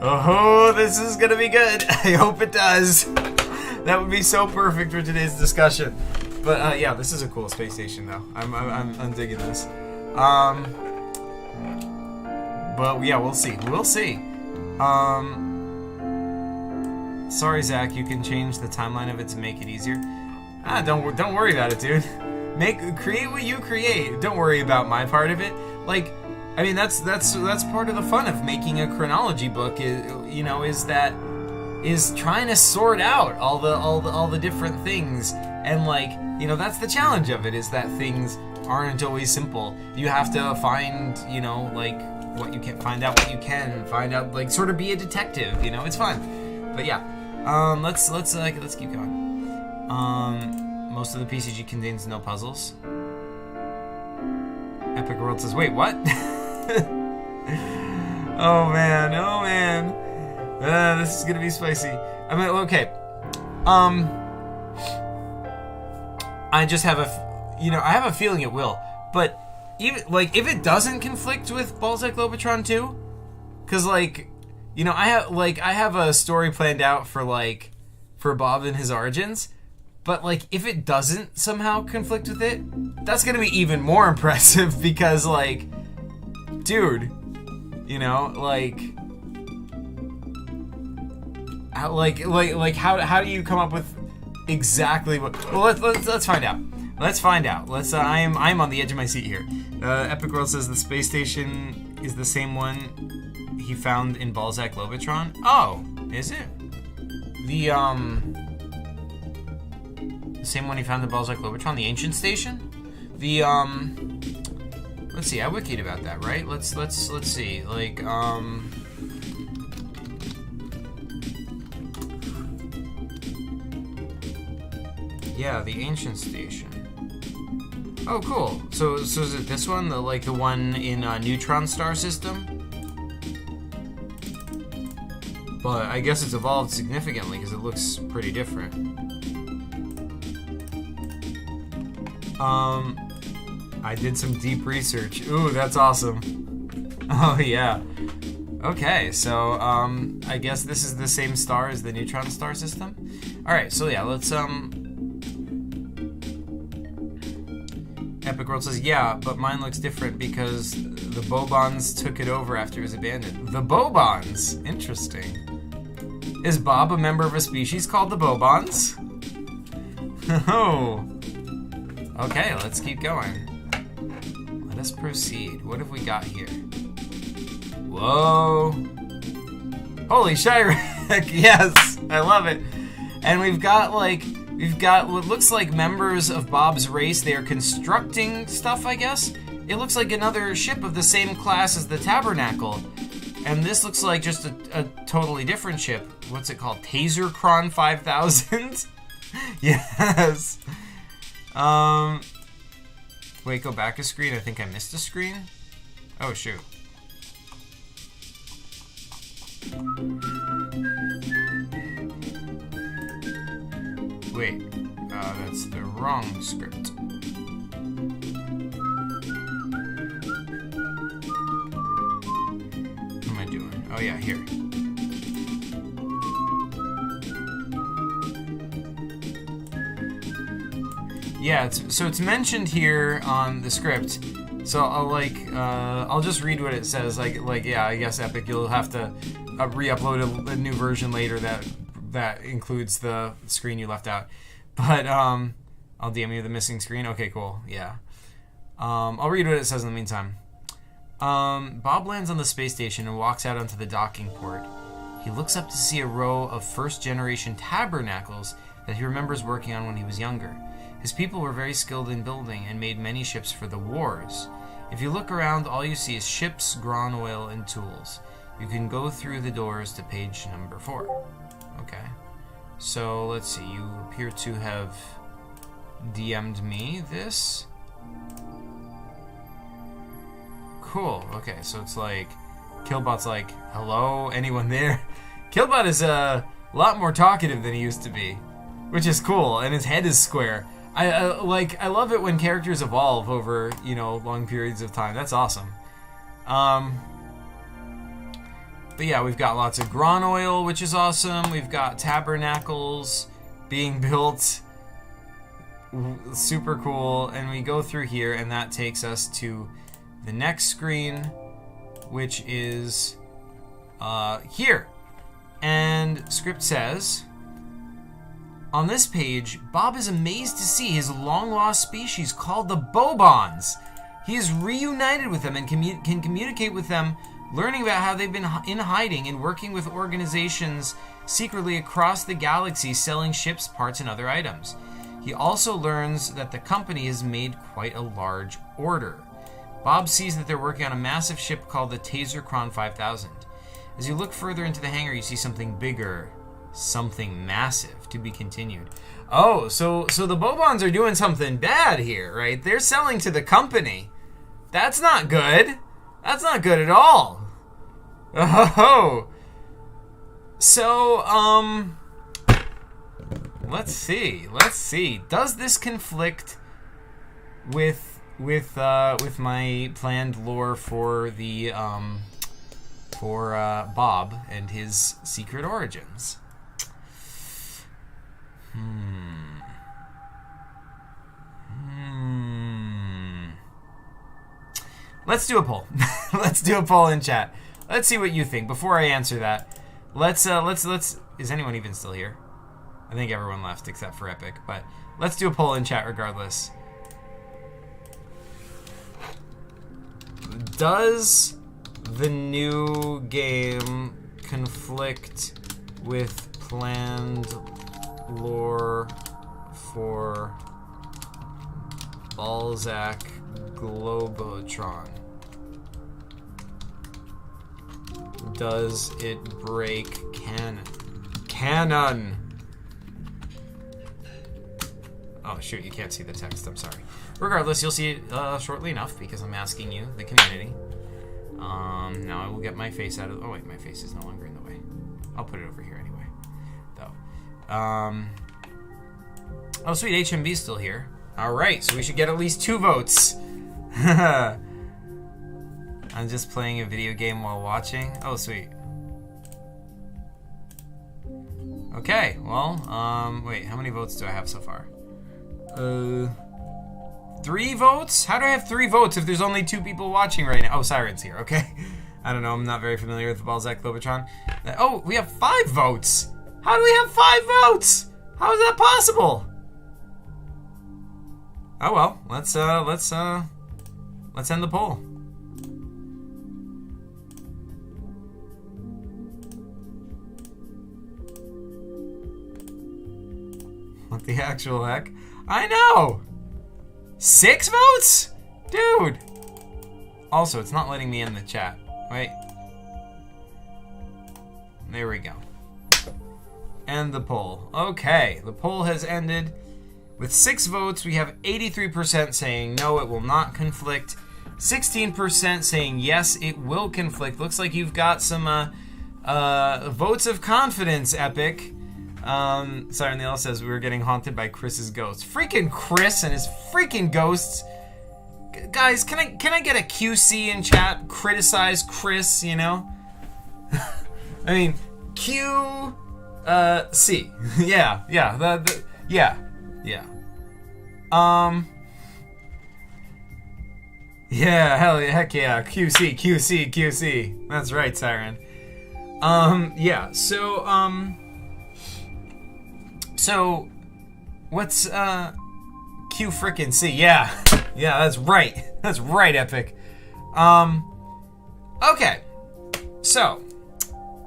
Oh, this is gonna be good. I hope it does. That would be so perfect for today's discussion. But yeah, this is a cool space station though. I'm digging this. But yeah, we'll see. We'll see. Sorry, Zach. You can change the timeline of it to make it easier. Don't worry about it, dude. Create what you create. Don't worry about my part of it. Like, I mean, that's part of the fun of making a chronology book. Is trying to sort out all the different things, and like, that's the challenge of it. Is that things aren't always simple. You have to find, like, what you can find out, what you can find out, like, sort of be a detective. It's fun. But yeah, let's keep going. Most of the PCG contains no puzzles. Epic World says, wait, what? Oh man. This is gonna be spicy. I mean, okay. I just have I have a feeling it will, but even, like, if it doesn't conflict with Balzac Lobotron 2, because, like, I have a story planned out for Bob and his origins, but, like, if it doesn't somehow conflict with it, that's gonna be even more impressive because, like, dude, how do you come up with exactly what? Well, let's find out. Let's find out. I'm on the edge of my seat here. Epic World says the space station is the same one he found in Balzac Lobotron. Oh, is it? The same one he found in Balzac Lobotron, the ancient station? Let's see, I wikied about that, right? Let's see. Like, yeah, the ancient station. Oh, cool. So is it this one, the one in Neutron Star System? But I guess it's evolved significantly because it looks pretty different. I did some deep research. Ooh, that's awesome. Oh, yeah. Okay, so, I guess this is the same star as the neutron star system? Alright, so yeah, let's, Epic World says, yeah, but mine looks different because the Bobons took it over after it was abandoned. The Bobons? Interesting. Is Bob a member of a species called the Bobons? Oh. Okay, let's keep going. Let us proceed. What have we got here? Whoa. Holy Shirek! Yes! I love it. And we've got what looks like members of Bob's race. They are constructing stuff, I guess. It looks like another ship of the same class as the Tabernacle. And this looks like just a totally different ship. What's it called? Tasercron 5000? Yes. Wait, go back a screen. I think I missed a screen. Oh, shoot. Wait, that's the wrong script. What am I doing? Oh yeah, here. Yeah, it's mentioned here on the script. So I'll just read what it says. Yeah, I guess Epic, you'll have to re-upload a new version later that includes the screen you left out. But I'll DM you the missing screen. Okay, cool. Yeah. I'll read what it says in the meantime. Bob lands on the space station and walks out onto the docking port. He looks up to see a row of first-generation tabernacles that he remembers working on when he was younger. His people were very skilled in building and made many ships for the wars. If you look around, all you see is ships, Gron oil, and tools. You can go through the doors to page number 4. Okay. So, let's see. You appear to have DM'd me this. Cool. Okay, so it's like Killbot's like, hello, anyone there? Killbot is a lot more talkative than he used to be, which is cool, and his head is square. I love it when characters evolve over, long periods of time. That's awesome. But yeah, we've got lots of Gron oil, which is awesome. We've got tabernacles being built. Super cool. And we go through here, and that takes us to the next screen, which is here. And script says, on this page, Bob is amazed to see his long-lost species called the Bobons. He is reunited with them and can communicate with them, learning about how they've been in hiding and working with organizations secretly across the galaxy selling ships, parts, and other items. He also learns that the company has made quite a large order. Bob sees that they're working on a massive ship called the Tasercron 5000. As you look further into the hangar, you see something bigger, something massive, to be continued. Oh, so the Bobons are doing something bad here, right? They're selling to the company. That's not good. That's not good at all. Oh. So, let's see. Does this conflict with my planned lore for the for Bob and his secret origins? Let's do a poll. Let's do a poll in chat. Let's see what you think. Before I answer that, let's is anyone even still here? I think everyone left except for Epic, but let's do a poll in chat regardless. Does the new game conflict with planned lore for Balzac Globotron? Does it break canon? Oh shoot, you can't see the text, I'm sorry. Regardless, you'll see it shortly enough because I'm asking you, the community. Now I will get my face out of... Oh wait, my face is no longer in the way. I'll put it over here anyway, though. Oh sweet, HMB's still here. Alright, so we should get at least 2 votes. I'm just playing a video game while watching. Oh, sweet. Okay, well, wait, how many votes do I have so far? 3 votes? How do I have 3 votes if there's only 2 people watching right now? Oh, Siren's here, okay. I don't know, I'm not very familiar with the Balzac Globotron. Oh, we have 5 votes! How do we have 5 votes? How is that possible? Oh well, let's end the poll. What the actual heck? I know! 6 votes? Dude! Also, it's not letting me in the chat. Wait. There we go. End the poll. Okay, the poll has ended. With 6 votes, we have 83% saying no, it will not conflict. 16% saying yes, it will conflict. Looks like you've got some votes of confidence, Epic. Siren the Elf says we were getting haunted by Chris's ghost. Freaking Chris and his freaking ghosts. Guys, can I get a QC in chat? Criticize Chris, you know? I mean, Q C. Yeah. Yeah. Yeah, heck yeah. QC. That's right, Siren. Yeah, so what's Q frickin' C? Yeah, that's right. That's right, Epic. Okay. So,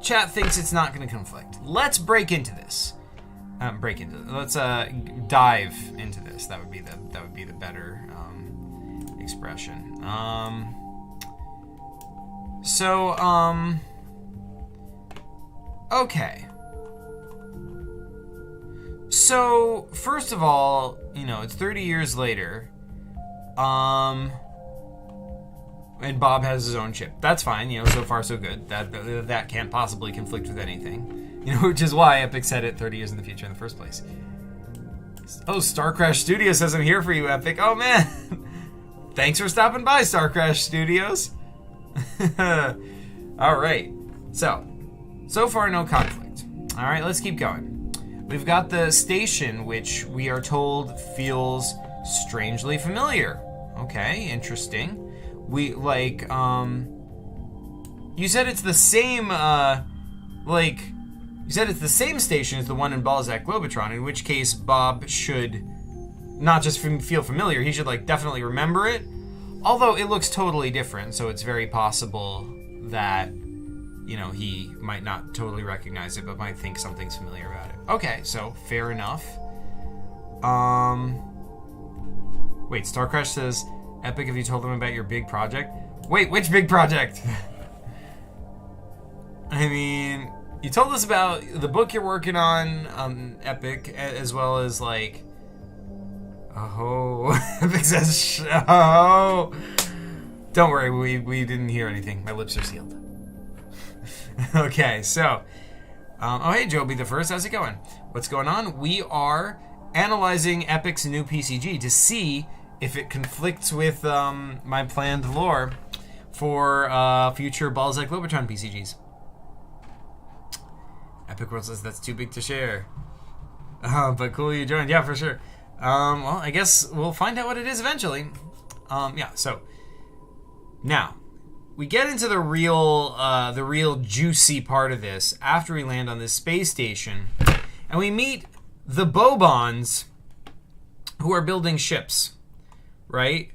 chat thinks it's not gonna conflict. Let's break into this. Let's dive into this. That would be the better expression. Okay. So, first of all, you know, it's 30 years later, and Bob has his own chip. That's fine, you know, so far so good. That can't possibly conflict with anything. You know, which is why Epic said it 30 years in the future in the first place. Oh, Star Crash Studios says I'm here for you, Epic. Oh, man. Thanks for stopping by, Star Crash Studios. All right. So far, no conflict. All right, let's keep going. We've got the station, which we are told feels strangely familiar. Okay, interesting. You said it's the same, you said it's the same station as the one in Balzac Globotron, in which case Bob should not just feel familiar, he should, definitely remember it. Although it looks totally different, so it's very possible that, you know, he might not totally recognize it, but might think something's familiar about it. Okay, so fair enough. Wait, Star Crash says, Epic, have you told them about your big project? Wait, which big project? I mean, you told us about the book you're working on, Epic, as well as, Epic says, oh. Don't worry, we didn't hear anything. My lips are sealed. Okay, so, oh hey, Joby the First, how's it going? What's going on? We are analyzing Epic's new PCG to see if it conflicts with my planned lore for future Balzac Globotron PCGs. Epic World says that's too big to share. But cool you joined. Yeah, for sure. Well, I guess we'll find out what it is eventually. Yeah, so now we get into the real juicy part of this after we land on this space station, and we meet the Bobons who are building ships, right?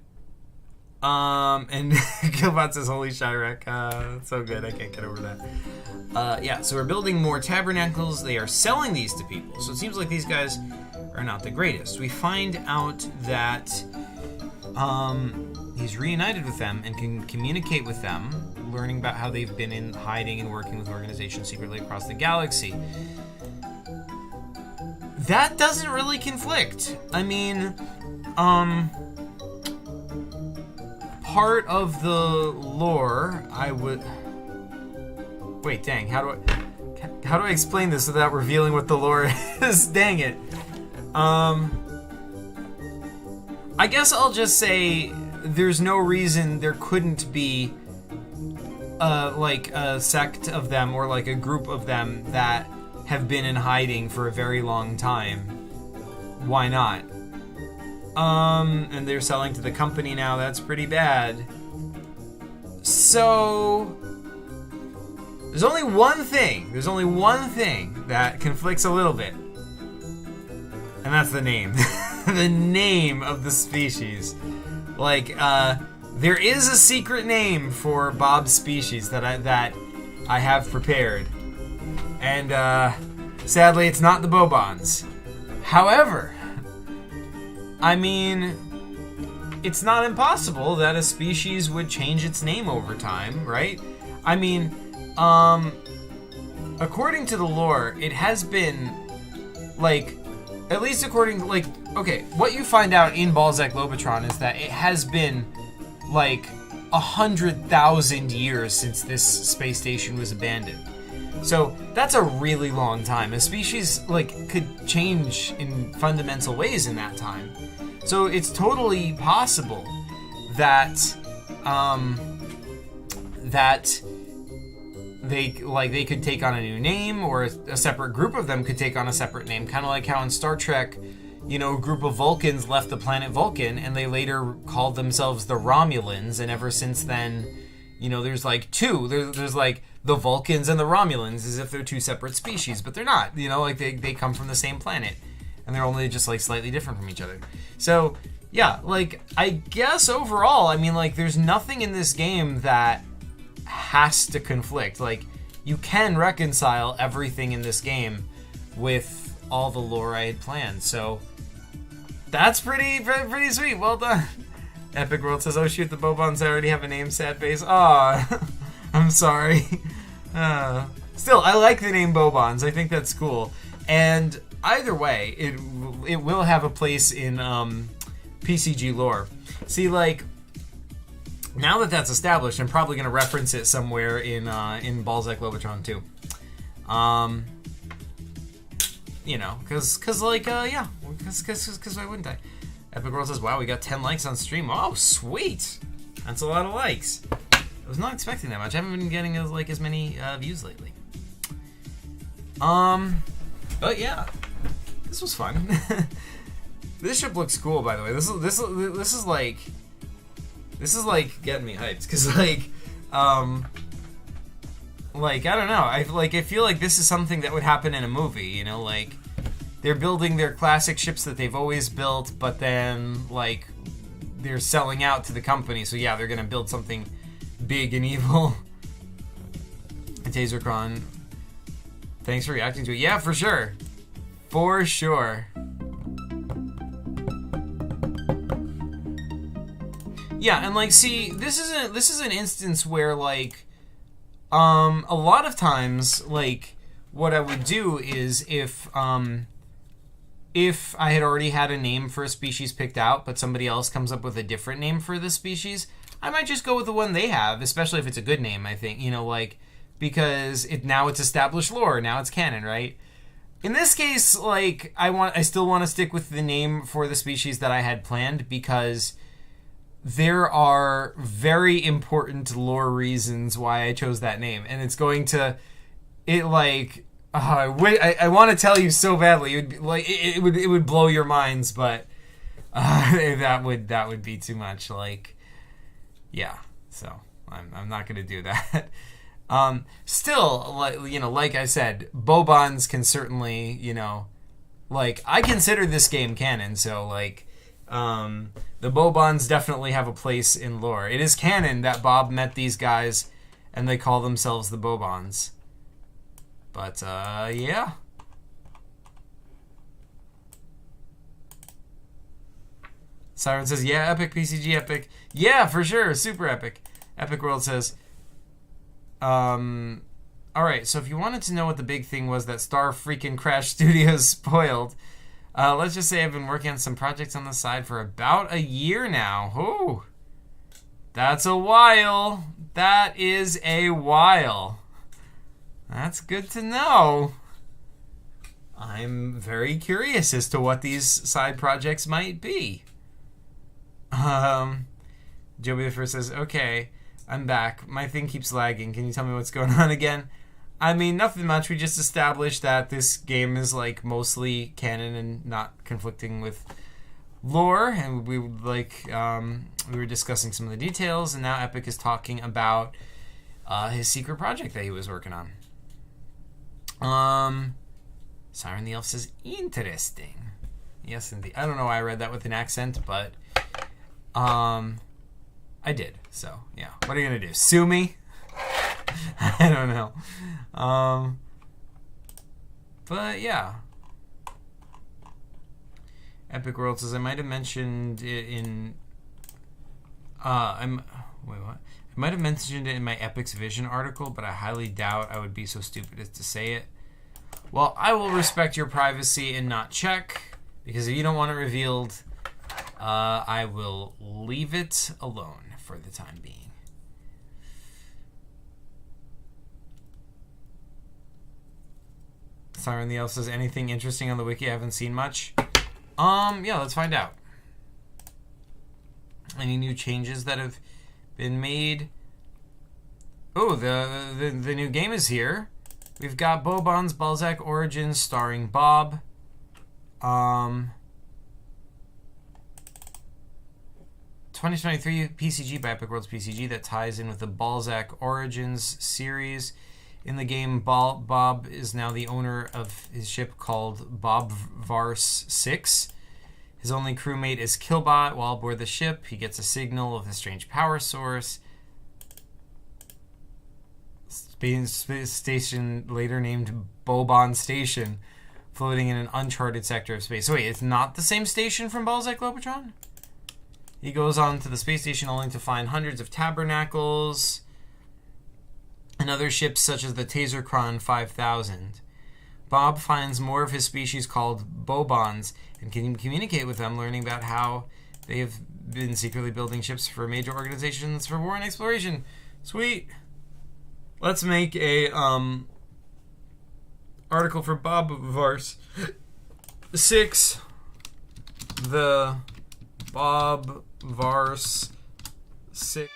And Killbot says, holy Chirac, that's so good, I can't get over that. Yeah, so we're building more tabernacles. They are selling these to people, so it seems like these guys are not the greatest. We find out that he's reunited with them and can communicate with them, learning about how they've been in hiding and working with organizations secretly across the galaxy. That doesn't really conflict. I mean, part of the lore, I would... Wait, dang, how do I explain this without revealing what the lore is? Dang it. I guess I'll just say there's no reason there couldn't be like a sect of them or like a group of them that have been in hiding for a very long time. Why not? And they're selling to the company now. That's pretty bad. So there's only one thing that conflicts a little bit. And that's the name. The name of the species. Like, there is a secret name for Bob's species that I have prepared. And, sadly, it's not the Bobons. However, I mean, it's not impossible that a species would change its name over time, right? I mean, according to the lore, it has been, like, at least according to, like, okay, what you find out in Balzac Lobotron is that it has been, like, 100,000 years since this space station was abandoned. So that's a really long time. A species, like, could change in fundamental ways in that time. So it's totally possible that, that they could take on a new name, or a separate group of them could take on a separate name. Kind of like how in Star Trek, you know, a group of Vulcans left the planet Vulcan, and they later called themselves the Romulans, and ever since then, you know, there's like two. There's like the Vulcans and the Romulans, as if they're two separate species, but they're not. You know, like they come from the same planet, and they're only just like slightly different from each other. So yeah, like I guess overall, I mean, like there's nothing in this game that has to conflict. Like you can reconcile everything in this game with all the lore I had planned. So that's pretty sweet. Well done. Epic World says, "Oh shoot, the Bobons already have a name. Sad face." Aw, I'm sorry. Still, I like the name Bobons. I think that's cool. And either way, it will have a place in PCG lore. See, like, now that that's established, I'm probably going to reference it somewhere in Balzac Lobotron too. You know, because like, yeah, because why wouldn't I? Epic World says, "Wow, we got 10 likes on stream." Oh, sweet! That's a lot of likes. I was not expecting that much. I haven't been getting as many views lately. But yeah, this was fun. This ship looks cool, by the way. This is like getting me hyped, because like I don't know. I feel like this is something that would happen in a movie. You know, like they're building their classic ships that they've always built, but then like they're selling out to the company. So yeah, they're gonna build something big and evil. And Tasercron, thanks for reacting to it. Yeah, for sure. For sure. Yeah, and like, see, this is an instance where like, a lot of times, like, what I would do is if I had already had a name for a species picked out, but somebody else comes up with a different name for this species, I might just go with the one they have, especially if it's a good name, I think, you know, like, because now it's established lore, now it's canon, right? In this case, like, I still want to stick with the name for the species that I had planned, because there are very important lore reasons why I chose that name, and it's going to, I want to tell you so badly. It would be, like, it would blow your minds, but that would be too much. Like, yeah. So I'm not gonna do that. Still, like, you know, like I said, Bobons can certainly, you know, like, I consider this game canon. So like, the Bobons definitely have a place in lore. It is canon that Bob met these guys, and they call themselves the Bobons. But, yeah. Siren says, yeah, epic, PCG epic. Yeah, for sure, super epic. Epic World says, alright, so if you wanted to know what the big thing was that Star freaking Crash Studios spoiled, let's just say I've been working on some projects on the side for about a year now. Ooh, that's a while. That is a while. That's good to know. I'm very curious as to what these side projects might be. Joby the First says, okay, I'm back. My thing keeps lagging. Can you tell me what's going on again? I mean, nothing much. We just established that this game is like mostly canon and not conflicting with lore, and we we were discussing some of the details, and now Epic is talking about his secret project that he was working on. Siren the Elf says, interesting. Yes, indeed. I don't know why I read that with an accent, but I did. So, yeah. What are you going to do? Sue me? I don't know. But, yeah. Epic World says, I might have mentioned it in... wait, what? I might have mentioned it in my Epic's Vision article, but I highly doubt I would be so stupid as to say it. Well, I will respect your privacy and not check, because if you don't want it revealed, I will leave it alone for the time being. Siren the Elf says, anything interesting on the wiki? I haven't seen much. Yeah, let's find out. Any new changes that have been made? Oh, the new game is here. We've got Boban's Balzac Origins starring Bob. 2023 PCG by Epic Worlds PCG that ties in with the Balzac Origins series. In the game, Bob is now the owner of his ship called Bob Vars 6. His only crewmate is Killbot. While aboard the ship, he gets a signal of a strange power source. Space station later named Boban Station, floating in an uncharted sector of space. So wait, it's not the same station from Balzac Globetron? He goes on to the space station only to find hundreds of tabernacles and other ships such as the Taserkron 5000. Bob finds more of his species called Bobans and can communicate with them, learning about how they have been secretly building ships for major organizations for war and exploration. Sweet. Let's make a article for Bob Vars 6. The Bob Vars 6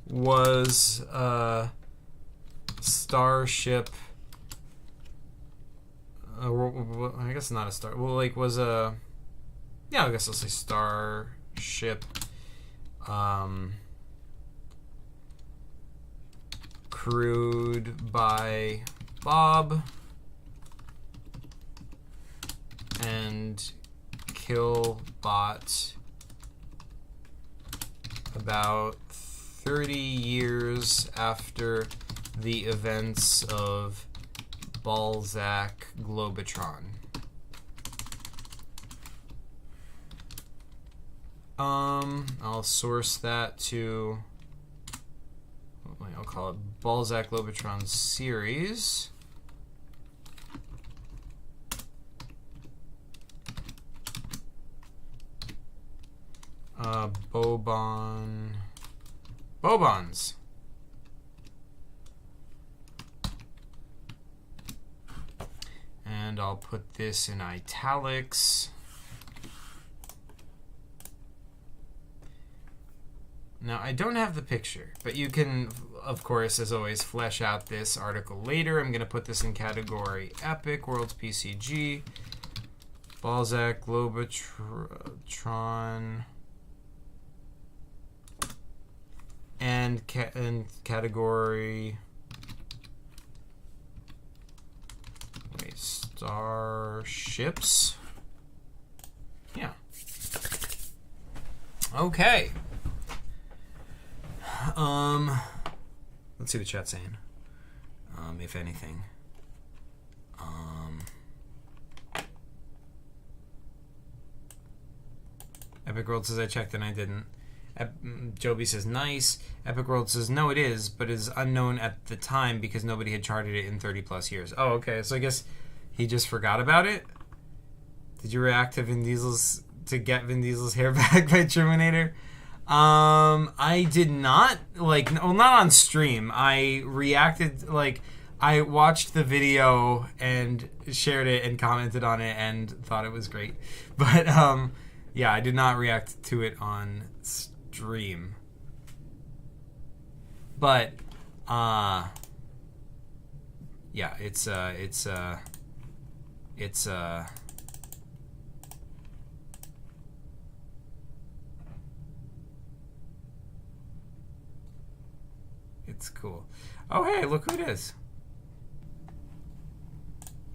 was a starship. I guess not a star. Well, like was a. Yeah, I guess I'll say starship. Crewed by Bob and Killbot about 30 years after the events of Balzac Globetron. I'll source that to... I'll call it Balzac Globetron series. Bobans. And I'll put this in italics. Now, I don't have the picture, but you can, of course, as always, flesh out this article later. I'm going to put this in category Epic, Worlds PCG, Balzac, Globetron, and category starships. Yeah. Okay. Let's see what chat's saying. If anything. Epic World says I checked and I didn't. Joby says nice. Epic World says no, it is, but it is unknown at the time because nobody had charted it in 30 plus years. Oh, okay. So I guess he just forgot about it. Did you react to get Vin Diesel's hair back by Terminator? I did not, not on stream. I reacted, I watched the video and shared it and commented on it and thought it was great. But, Yeah, I did not react to it on stream. But, yeah, it's cool. Oh, hey, look who it is.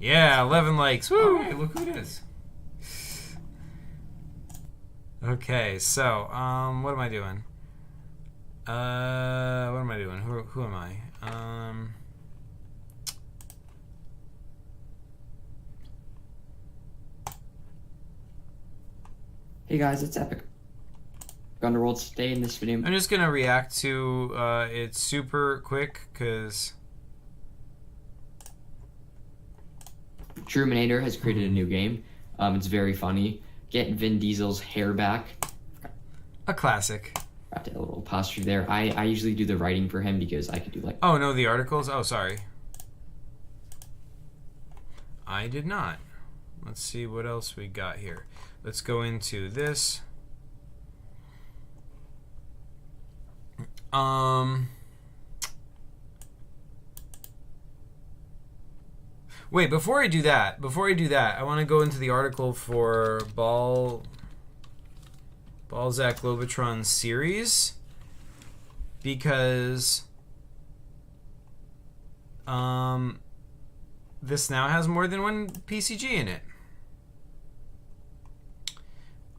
Yeah, 11 likes. Woo! Oh, hey, look who it is. Okay, so, what am I doing? What am I doing? Who am I?
Hey guys, it's Epic Underworld. Today in this video,
I'm just gonna react to it super quick because
Truminator has created a new game. It's very funny. Get Vin Diesel's hair back.
a classic.
Got a little apostrophe there. I usually do the writing for him because I could do like.
Oh no, the articles. Oh, sorry. I did not. Let's see what else we got here. Let's go into this. Wait, before I do that, I want to go into the article for Balzac Globotron series because this now has more than one PCG in it.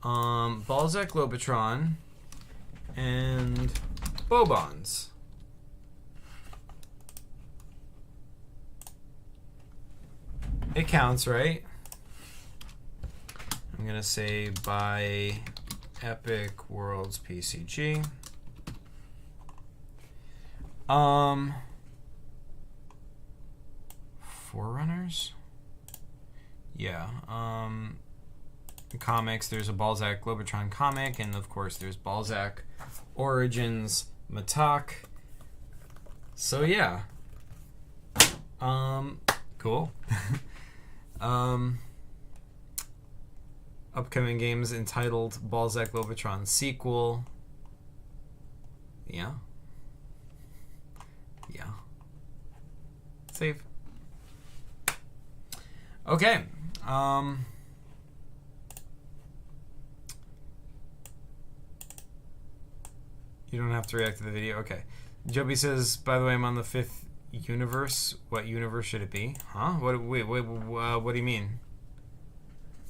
Balzac Globotron and Bobons. It counts, right? I'm gonna say by Epic Worlds PCG. Forerunners? Yeah. Comics, there's a Balzac Globotron comic, and of course there's Balzac Origins Matak. So yeah. Cool. Upcoming games entitled Balzac Globotron sequel. Yeah. Yeah. Save. Okay. You don't have to react to the video. Okay. Joby says, by the way, I'm on the 5th universe. What universe should it be? Huh? Wait, what do you mean?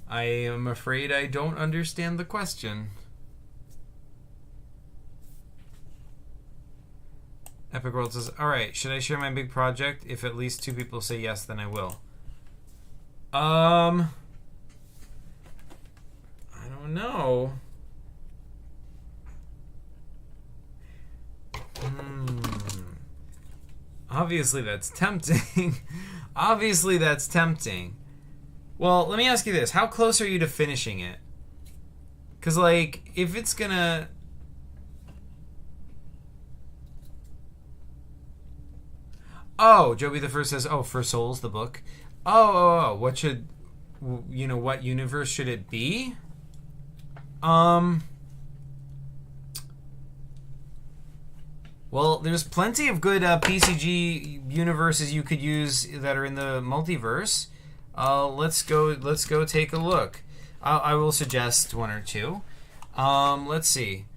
I am afraid I don't understand the question. Epic World says, alright, should I share my big project? If at least 2 people say yes, then I will. I don't know. Obviously that's tempting. Obviously that's tempting. Well, let me ask you this. How close are you to finishing it? Because, like, if it's gonna... Oh, Joby the First says, oh, For Souls, the book. Oh, what should... You know, what universe should it be? Well, there's plenty of good PCG universes you could use that are in the multiverse. Let's go take a look. I will suggest 1 or 2. Let's see.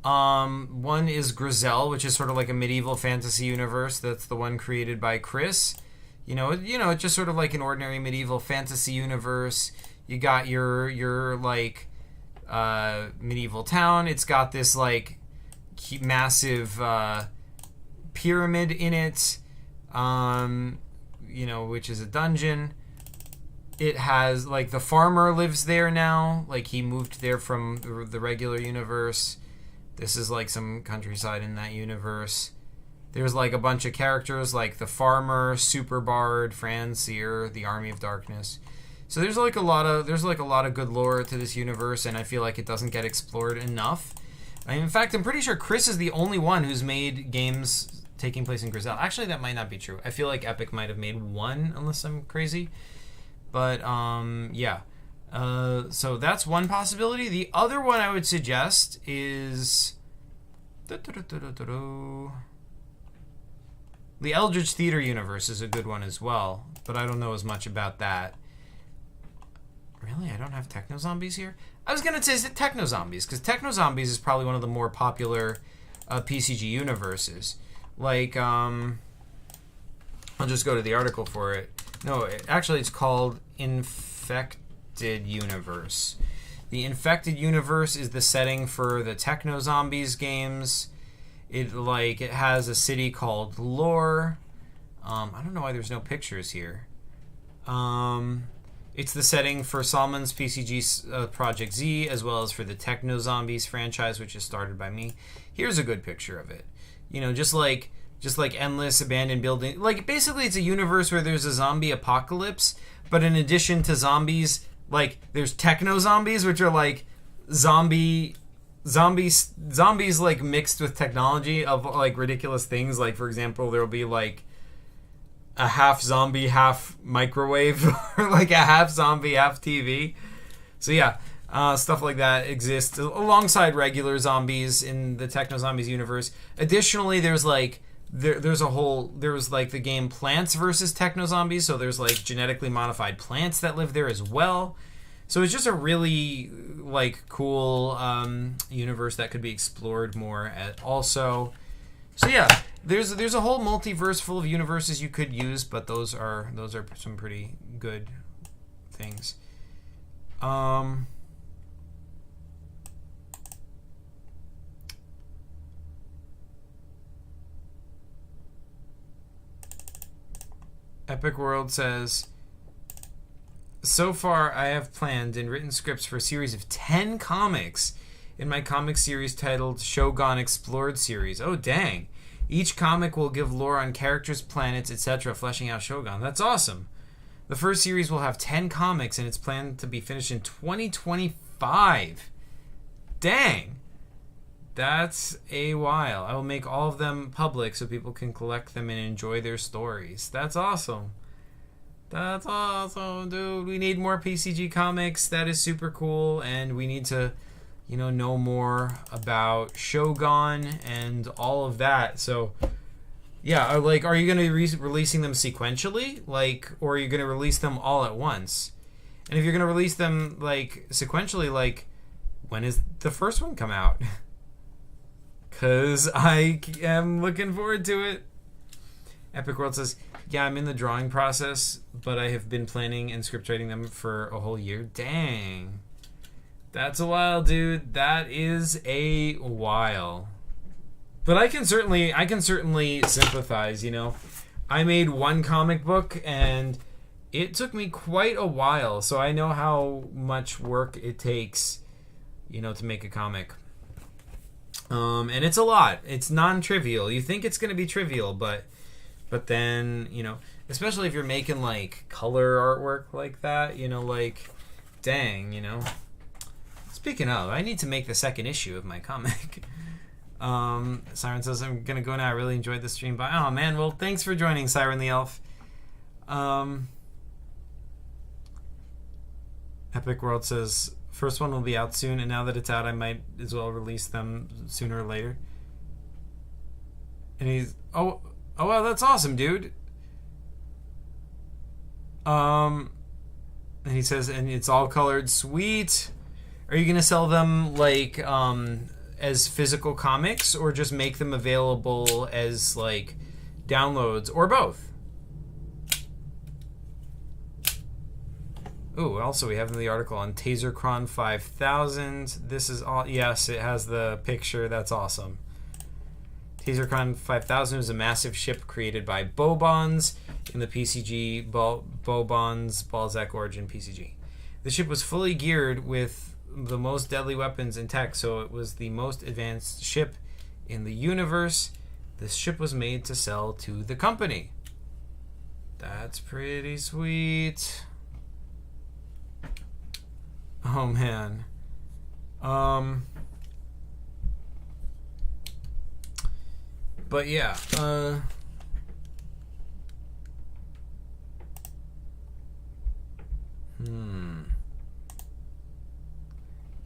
One is Grizel, which is sort of like a medieval fantasy universe. That's the one created by Chris. It's just sort of like an ordinary medieval fantasy universe. You got your like medieval town. It's got this like massive pyramid in it, which is a dungeon. It has, like, the farmer lives there now. Like, he moved there from the regular universe. This is, like, some countryside in that universe. There's, like, a bunch of characters, like the farmer, Super Bard, Fran Seer, the Army of Darkness. So there's, like, a lot of good lore to this universe, and I feel like it doesn't get explored enough. In fact, I'm pretty sure Chris is the only one who's made games taking place in Grizel. Actually, that might not be true. I feel like Epic might have made one, unless I'm crazy. But, yeah. So that's one possibility. The other one I would suggest is the Eldritch Theater universe is a good one as well, but I don't know as much about that. Really? I don't have Techno Zombies here? I was going to say Techno Zombies, because Techno Zombies is probably one of the more popular PCG universes. Like, I'll just go to the article for it. No, actually it's called Infected Universe. The Infected Universe is the setting for the Techno Zombies games. It has a city called Lore. I don't know why there's no pictures here. It's the setting for Salmon's PCG Project Z, as well as for the Techno Zombies franchise, which is started by me. Here's a good picture of it. You know, just like endless abandoned building. Like, basically it's a universe where there's a zombie apocalypse, but in addition to zombies, like, there's Techno Zombies, which are like zombies like mixed with technology of like ridiculous things. Like, for example, there'll be like a half zombie, half microwave, or like a half zombie, half TV. So yeah, stuff like that exists alongside regular zombies in the Techno Zombies universe. Additionally, there's like the game Plants vs. Techno Zombies, so there's like genetically modified plants that live there as well. So it's just a really like cool universe that could be explored more also. So yeah, there's a whole multiverse full of universes you could use, but those are some pretty good things. Epic World says, so far I have planned and written scripts for a series of 10 comics in my comic series titled Shogun Explored series. Oh, dang. Each comic will give lore on characters, planets, etc., fleshing out Shogun. That's awesome. The first series will have 10 comics, and it's planned to be finished in 2025. Dang. That's a while. I will make all of them public so people can collect them and enjoy their stories. That's awesome. That's awesome, dude. We need more PCG comics. That is super cool, and we need to know more about Shogun and all of that. So yeah, are you going to be releasing them sequentially, or are you going to release them all at once? And if you're going to release them sequentially, when is the first one come out? Because I am looking forward to it. Epic World says, yeah, I'm in the drawing process, but I have been planning and script writing them for a whole year. Dang. That's a while, dude. That is a while. But I can certainly sympathize, I made one comic book, and it took me quite a while, so I know how much work it takes, to make a comic. And it's a lot. It's non-trivial. You think it's going to be trivial, but then, especially if you're making, color artwork like that, dang, Speaking of, I need to make the second issue of my comic. Siren says, I'm going to go now. I really enjoyed the stream. Bye. Oh, man. Well, thanks for joining, Siren the Elf. Epic World says, first one will be out soon, and now that it's out, I might as well release them sooner or later. And he's... Oh, wow, that's awesome, dude. And he says, and it's all colored. Sweet. Are you going to sell them, as physical comics, or just make them available as, downloads, or both? Ooh, also we have the article on Tasercron 5000. This is all... Yes, it has the picture. That's awesome. Tasercron 5000 is a massive ship created by Bobons in the PCG Bobons Balzac Origin PCG. The ship was fully geared with the most deadly weapons and tech, so it was the most advanced ship in the universe. This ship was made to sell to the company. That's pretty sweet. Oh, man. But yeah,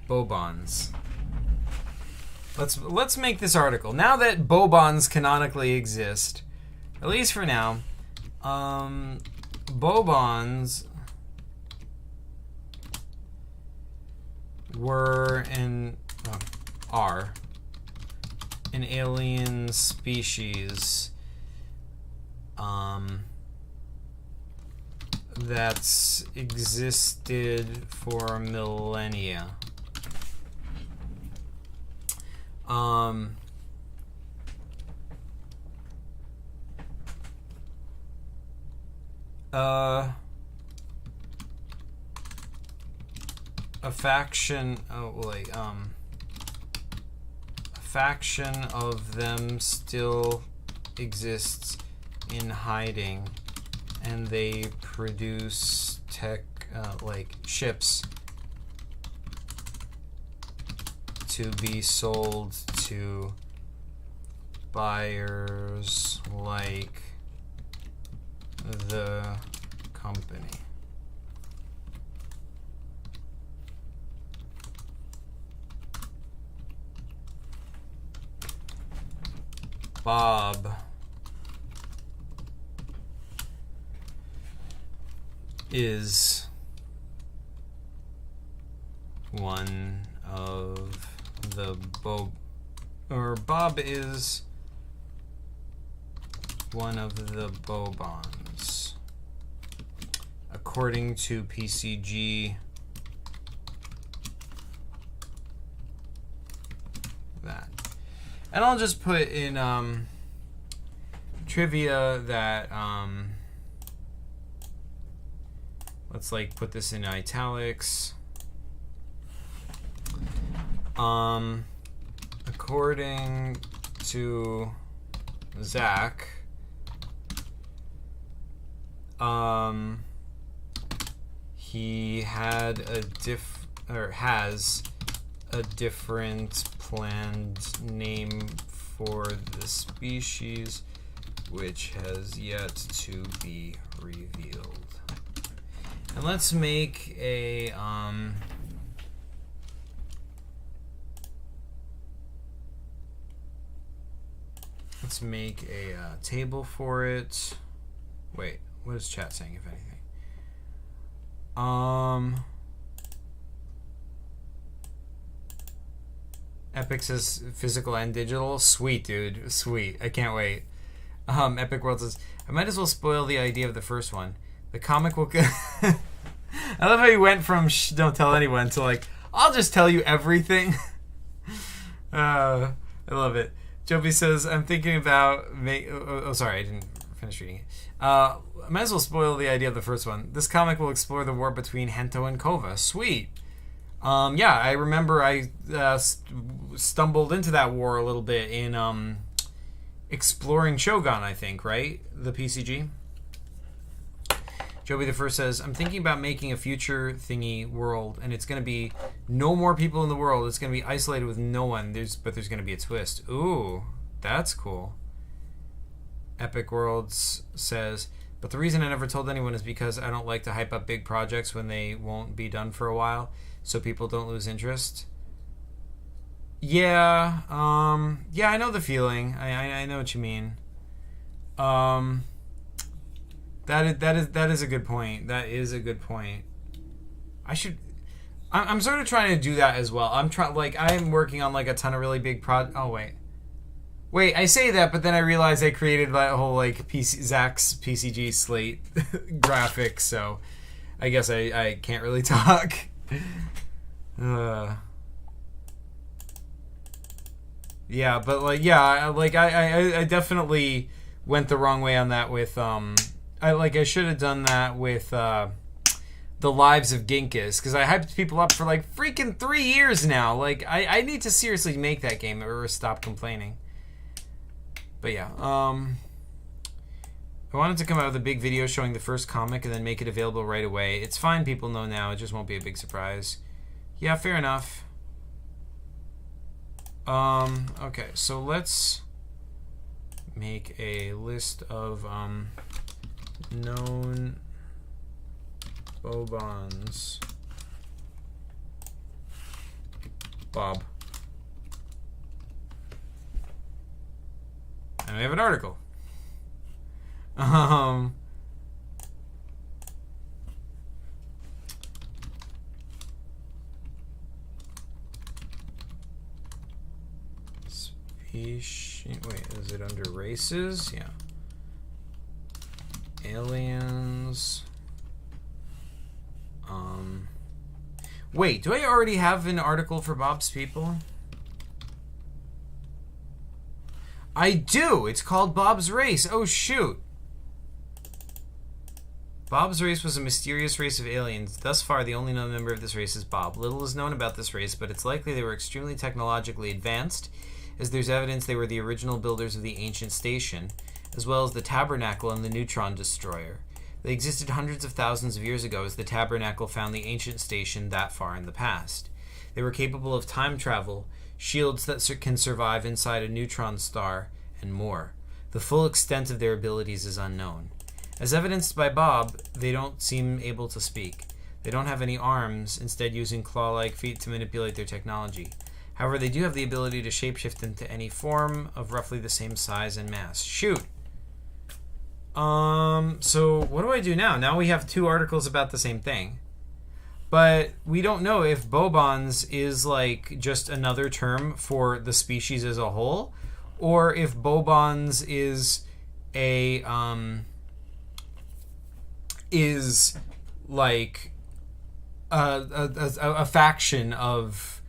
Bobons. Let's make this article. Now that Bobons canonically exist, at least for now, Bobons are an alien species that's existed for millennia. A faction of them still exists in hiding, and they produce like ships to be sold to buyers like the company. Bob is one of the Bob is one of the Bobons, according to PCG. That, and I'll just put in trivia that let's like put this in italics. According to Zach, he had has a different planned name for the species, which has yet to be revealed. And let's make a table for it. Wait, what is chat saying, if anything? Epic says physical and digital. Sweet, dude. Sweet. I can't wait. Epic World says, I might as well spoil the idea of the first one. The comic will... I love how you went from don't tell anyone to like, I'll just tell you everything. I love it. Joby says, I'm thinking about... sorry, I didn't finish reading it. I might as well spoil the idea of the first one. This comic will explore the war between Hento and Kova. Sweet. Yeah, I remember I stumbled into that war a little bit in Exploring Shogun, I think, right? The PCG. Joby the First says, I'm thinking about making a future thingy world, and it's going to be no more people in the world. It's going to be isolated with no one. But there's going to be a twist. Ooh, that's cool. Epic Worlds says, but the reason I never told anyone is because I don't like to hype up big projects when they won't be done for a while, so people don't lose interest. Yeah, yeah, I know the feeling. I know what you mean. That is a good point. That is a good point. I'm sort of trying to do that as well. I'm working on like a ton of really big Wait, I say that, but then I realize I created that whole like Zach's PCG slate graphic, so I guess I can't really talk. Yeah, but I definitely went the wrong way on that with I should have done that with the Lives of Genghis, because I hyped people up for like freaking 3 years now. Like I need to seriously make that game or stop complaining. But yeah, I wanted to come out with a big video showing the first comic and then make it available right away. It's fine, people know now. It just won't be a big surprise. Yeah, fair enough. Okay, so let's make a list of known Bobons Bob. And we have an article. Species. Wait, is it under races? Yeah. Aliens. Wait, do I already have an article for Bob's People? I do! It's called Bob's Race. Oh, shoot. Bob's race was a mysterious race of aliens. Thus far, the only known member of this race is Bob. Little is known about this race, but it's likely they were extremely technologically advanced, as there's evidence they were the original builders of the ancient station, as well as the tabernacle and the neutron destroyer. They existed hundreds of thousands of years ago as the tabernacle found the ancient station that far in the past. They were capable of time travel, shields that can survive inside a neutron star, and more. The full extent of their abilities is unknown. As evidenced by Bob, they don't seem able to speak. They don't have any arms, instead using claw-like feet to manipulate their technology. However, they do have the ability to shapeshift into any form of roughly the same size and mass. Shoot! So what do I do now? Now we have two articles about the same thing. But we don't know if bobons is like just another term for the species as a whole, or if bobons is a is like a faction of,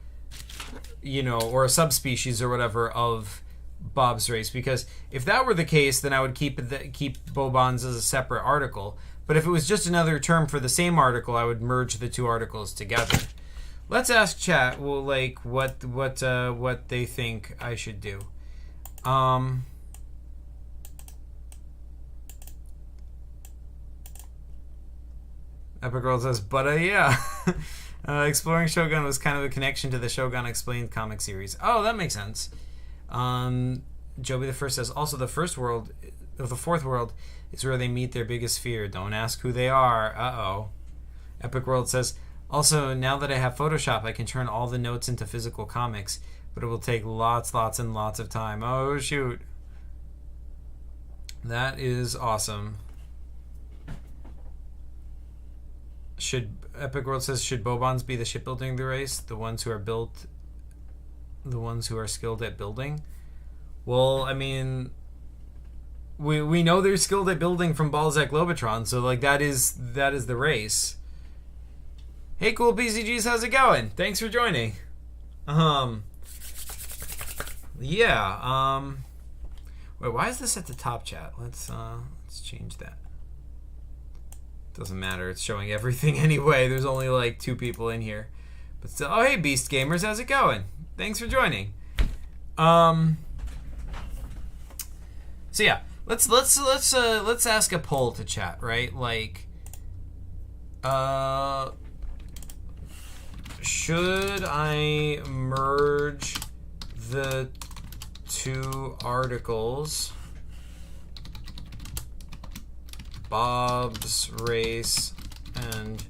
you know, or a subspecies or whatever of Bob's race. Because if that were the case, then I would keep bobons as a separate article. But if it was just another term for the same article, I would merge the two articles together. Let's ask chat, well, like what they think I should do. Epic World says, but yeah. Exploring Shogun was kind of a connection to the Shogun Explained comic series. Oh, that makes sense. Joby the First says, also the fourth world is where they meet their biggest fear. Don't ask who they are. Uh-oh. Epic World says, also, now that I have Photoshop, I can turn all the notes into physical comics, but it will take lots and lots of time. Oh, shoot. That is awesome. Epic World says, should bobons be the shipbuilding of the race? The ones who are skilled at building? Well, I mean, we know they're skilled at building from Balzac Lobotron, so like that is the race. Hey, cool PCGs, how's it going? Thanks for joining. Yeah. Wait, why is this at the top, chat? Let's change that. Doesn't matter. It's showing everything anyway. There's only like 2 people in here, but still. Oh, hey, Beast Gamers, how's it going? Thanks for joining. So yeah, let's ask a poll to chat, right? Like, should I merge the 2 articles, Bob's Race and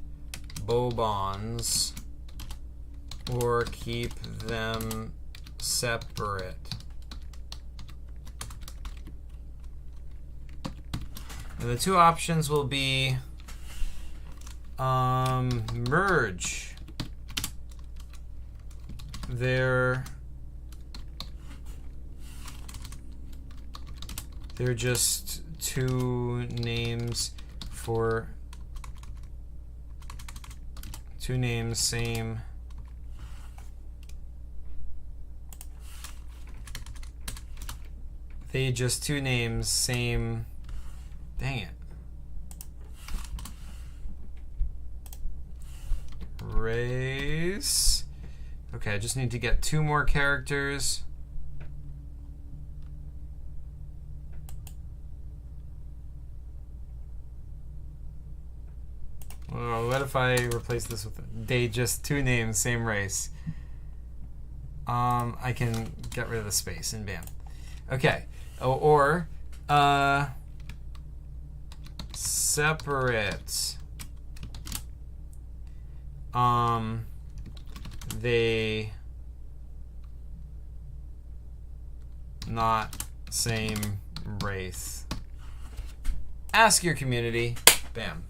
Bobons, or keep them separate? And the 2 options will be merge they're just 2 names for 2 names, same they just 2 names, same. Dang it. Race. Okay, I just need to get 2 more characters. Oh, what if I replace this with they just 2 names, same race? I can get rid of the space and bam. Okay. Or separate. They not same race. Ask your community. Bam.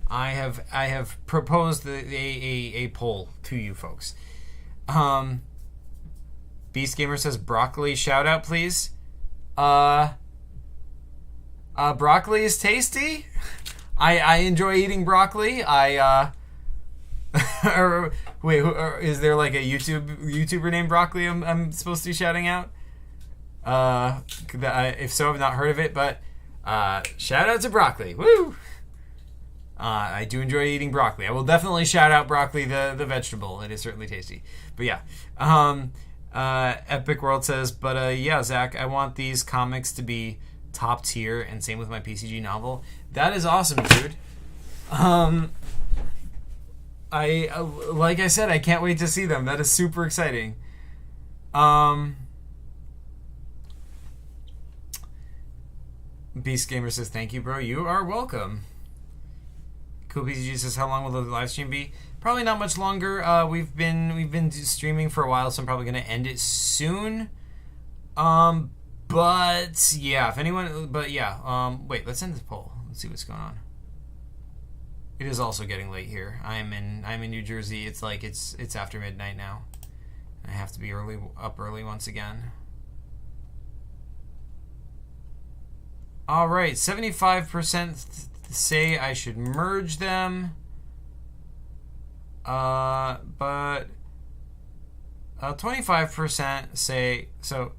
I have proposed a poll to you folks. Beast Gamer says broccoli. Shout out, please. Broccoli is tasty. I enjoy eating broccoli. Wait, is there like a YouTuber named Broccoli I'm supposed to be shouting out? If so, I've not heard of it, but shout out to Broccoli. Woo! I do enjoy eating broccoli. I will definitely shout out broccoli, the vegetable. It is certainly tasty. But yeah. Epic World says, but yeah, Zach, I want these comics to be top tier, and same with my PCG novel. That is awesome, dude. Like I said, I can't wait to see them. That is super exciting. Beast Gamer says, thank you, bro. You are welcome. Cool PCG says, how long will the live stream be? Probably not much longer. We've been streaming for a while, so I'm probably gonna end it soon. But yeah, if anyone, wait, let's end this poll. Let's see what's going on. It is also getting late here. I'm in New Jersey. It's like it's after midnight now. I have to be up early once again. All right, 75% say I should merge them. But 25% say so.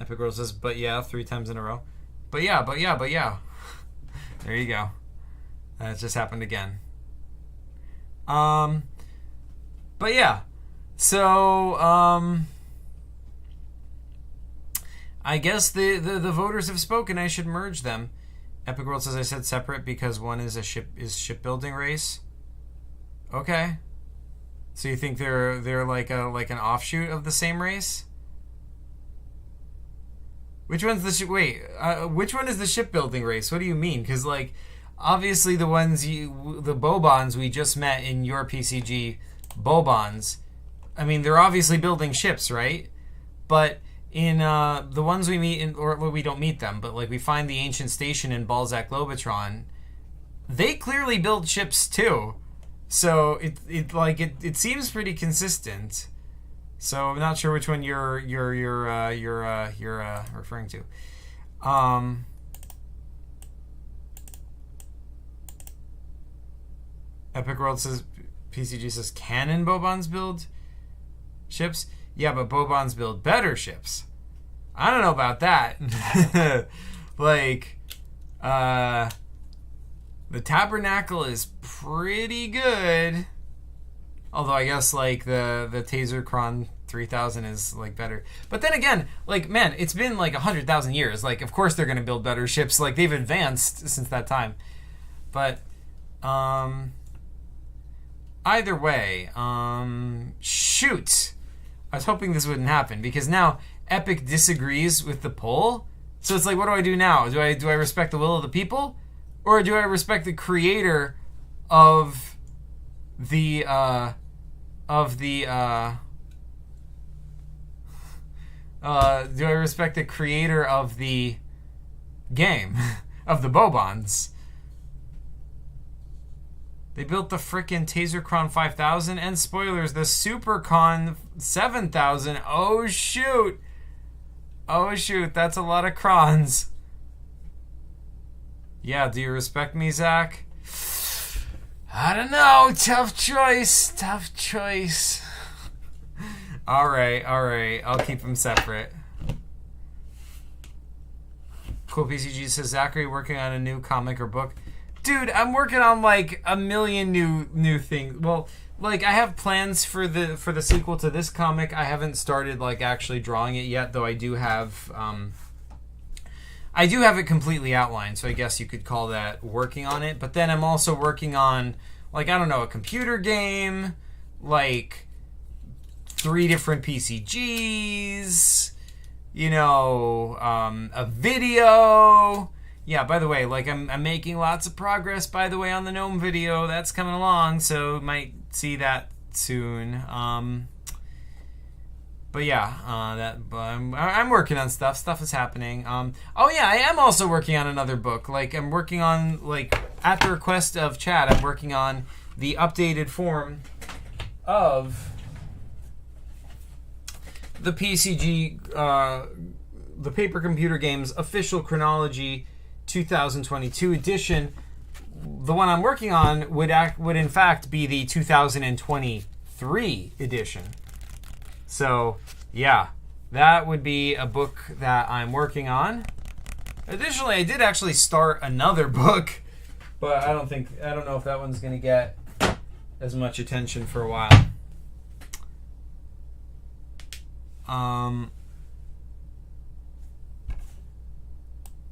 Epic World says, but yeah, 3 times in a row. But yeah. There you go. That just happened again. But yeah. So, I guess the voters have spoken. I should merge them. Epic World says I said separate because one is shipbuilding race. Okay. So you think they're like an offshoot of the same race? Which one's the which one is the shipbuilding race? What do you mean? Because like, obviously the Bobons we just met in your PCG, Bobons. I mean, they're obviously building ships, right? But in the ones we meet in, or we don't meet them, but like we find the ancient station in Balzac Lobotron, they clearly build ships too. So it seems pretty consistent. So I'm not sure which one you're referring to. Epic World says, PCG says, can Bobons build ships? Yeah, but Bobons build better ships. I don't know about that. Like, the Tabernacle is pretty good. Although I guess like the Tasercron 3000 is like better. But then again, like, man, it's been like 100,000 years. Like, of course they're going to build better ships. Like, they've advanced since that time. But either way, shoot. I was hoping this wouldn't happen because now Epic disagrees with the poll. So it's like, what do I do now? Do I respect the will of the people, or do I respect the creator of the do I respect the creator of the game of the Bobons? They built the frickin' Tasercron 5000 and spoilers, the Supercon 7000. Oh shoot, that's a lot of crons. Yeah, do you respect me, Zach? I don't know. Tough choice. All right. I'll keep them separate. Cool PCG says, Zachary working on a new comic or book. Dude, I'm working on like a million new things. Well, like I have plans for the sequel to this comic. I haven't started like actually drawing it yet, though I do have it completely outlined, so I guess you could call that working on it. But then I'm also working on, like, I don't know, a computer game, like 3 different PCGs, you know, a video. Yeah, by the way, like I'm making lots of progress, by the way, on the Gnome video. That's coming along, so might see that soon. But But yeah, I'm working on stuff. Stuff is happening. Oh yeah, I am also working on another book. Like I'm working on at the request of Chad, I'm working on the updated form of the PCG, the Paper Computer Games Official Chronology 2022 edition. The one I'm working on would in fact be the 2023 edition. So, yeah, that would be a book that I'm working on. Additionally, I did actually start another book, but I don't know if that one's going to get as much attention for a while.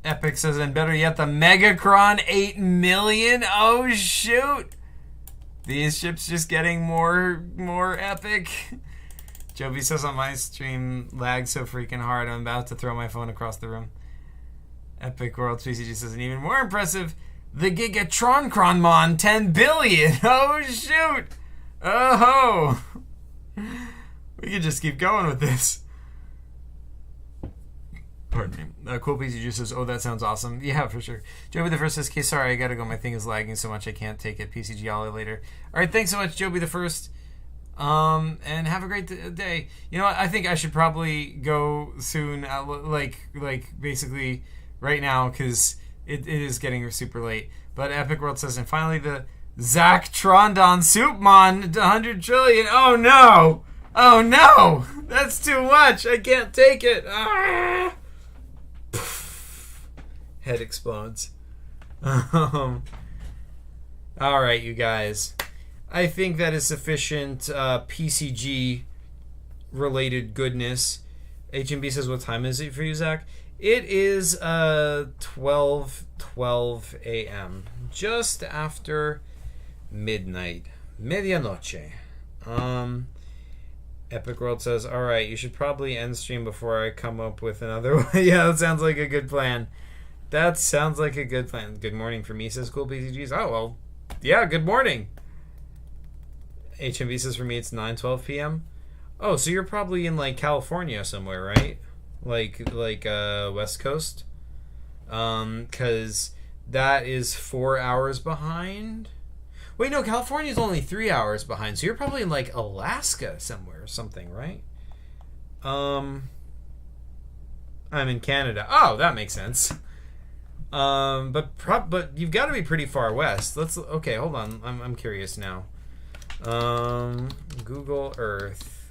Epic says, and better yet, the Megacron 8 million. Oh, shoot. These ships just getting more epic. Joby says on my stream, lagged so freaking hard, I'm about to throw my phone across the room. Epic World PCG says, and even more impressive, the Gigatron 10 billion. Oh, shoot. Oh, we could just keep going with this. Pardon me. Cool PCG says, oh, that sounds awesome. Yeah, for sure. Joby the First says, okay, sorry, I gotta go. My thing is lagging so much I can't take it. PCG all later. All right, thanks so much, Joby the First. And have a great day. You know what? I think I should probably go soon, basically right now, because it is getting super late. But Epic World says, and finally the Zach Trondon Soupmon 100 trillion. Oh no! Oh no! That's too much! I can't take it! Ah! Head explodes. Alright, you guys. I think that is sufficient PCG related goodness. HMB says, what time is it for you, Zach? It is 12 a.m. Just after midnight. Medianoche. Epic World says, alright, you should probably end stream before I come up with another one. Yeah, that sounds like a good plan. That sounds like a good plan. Good morning for me, says Cool PCGs. Oh, well, yeah, good morning. HMV says for me it's 9:12 p.m. Oh, so you're probably in California somewhere, right? Like West Coast? Cause that is 4 hours behind. Wait, no, California's only 3 hours behind, so you're probably in Alaska somewhere or something, right? I'm in Canada. Oh, that makes sense. But you've got to be pretty far west. Okay, hold on. I'm curious now. Google Earth.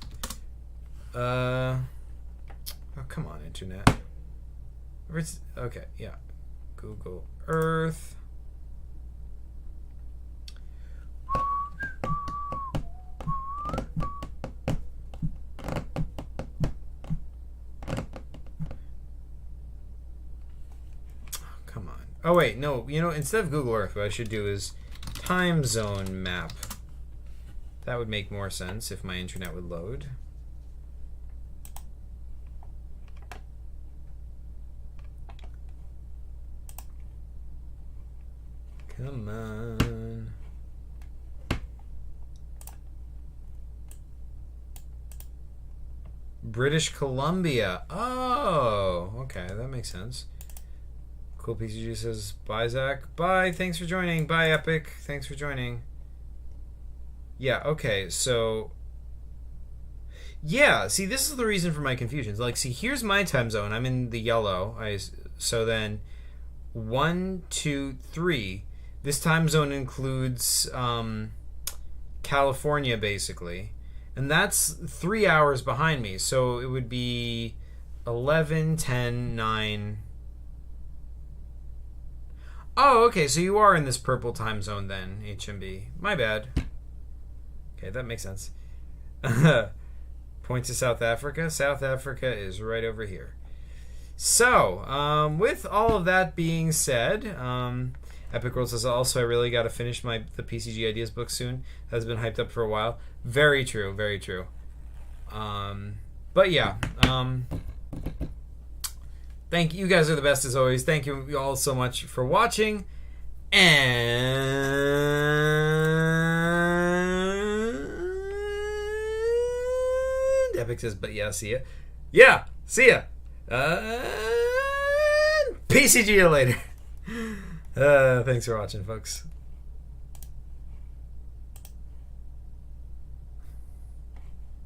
Oh, come on, internet. Okay, yeah. Google Earth. Come on. Oh, wait, no. Instead of Google Earth, what I should do is time zone map. That would make more sense if my internet would load. Come on. British Columbia. Oh, okay, that makes sense. Cool PCG says, bye, Zach. Bye, thanks for joining. Bye, Epic. Thanks for joining. Yeah, okay, so... Yeah, see, this is the reason for my confusions. See, here's my time zone. I'm in the yellow. So then, 1, 2, 3. This time zone includes California, basically. And that's 3 hours behind me. So it would be 11, 10, 9... Oh, okay, so you are in this purple time zone then, HMB. My bad. Okay, that makes sense. Point to South Africa. South Africa is right over here. So, with all of that being said, Epic World says, also, I really got to finish the PCG Ideas book soon. That's been hyped up for a while. Very true, very true. But yeah, thank you. You guys are the best as always. Thank you all so much for watching. And Epic says, but yeah, see ya. Yeah, see ya. PCG you later. Thanks for watching, folks.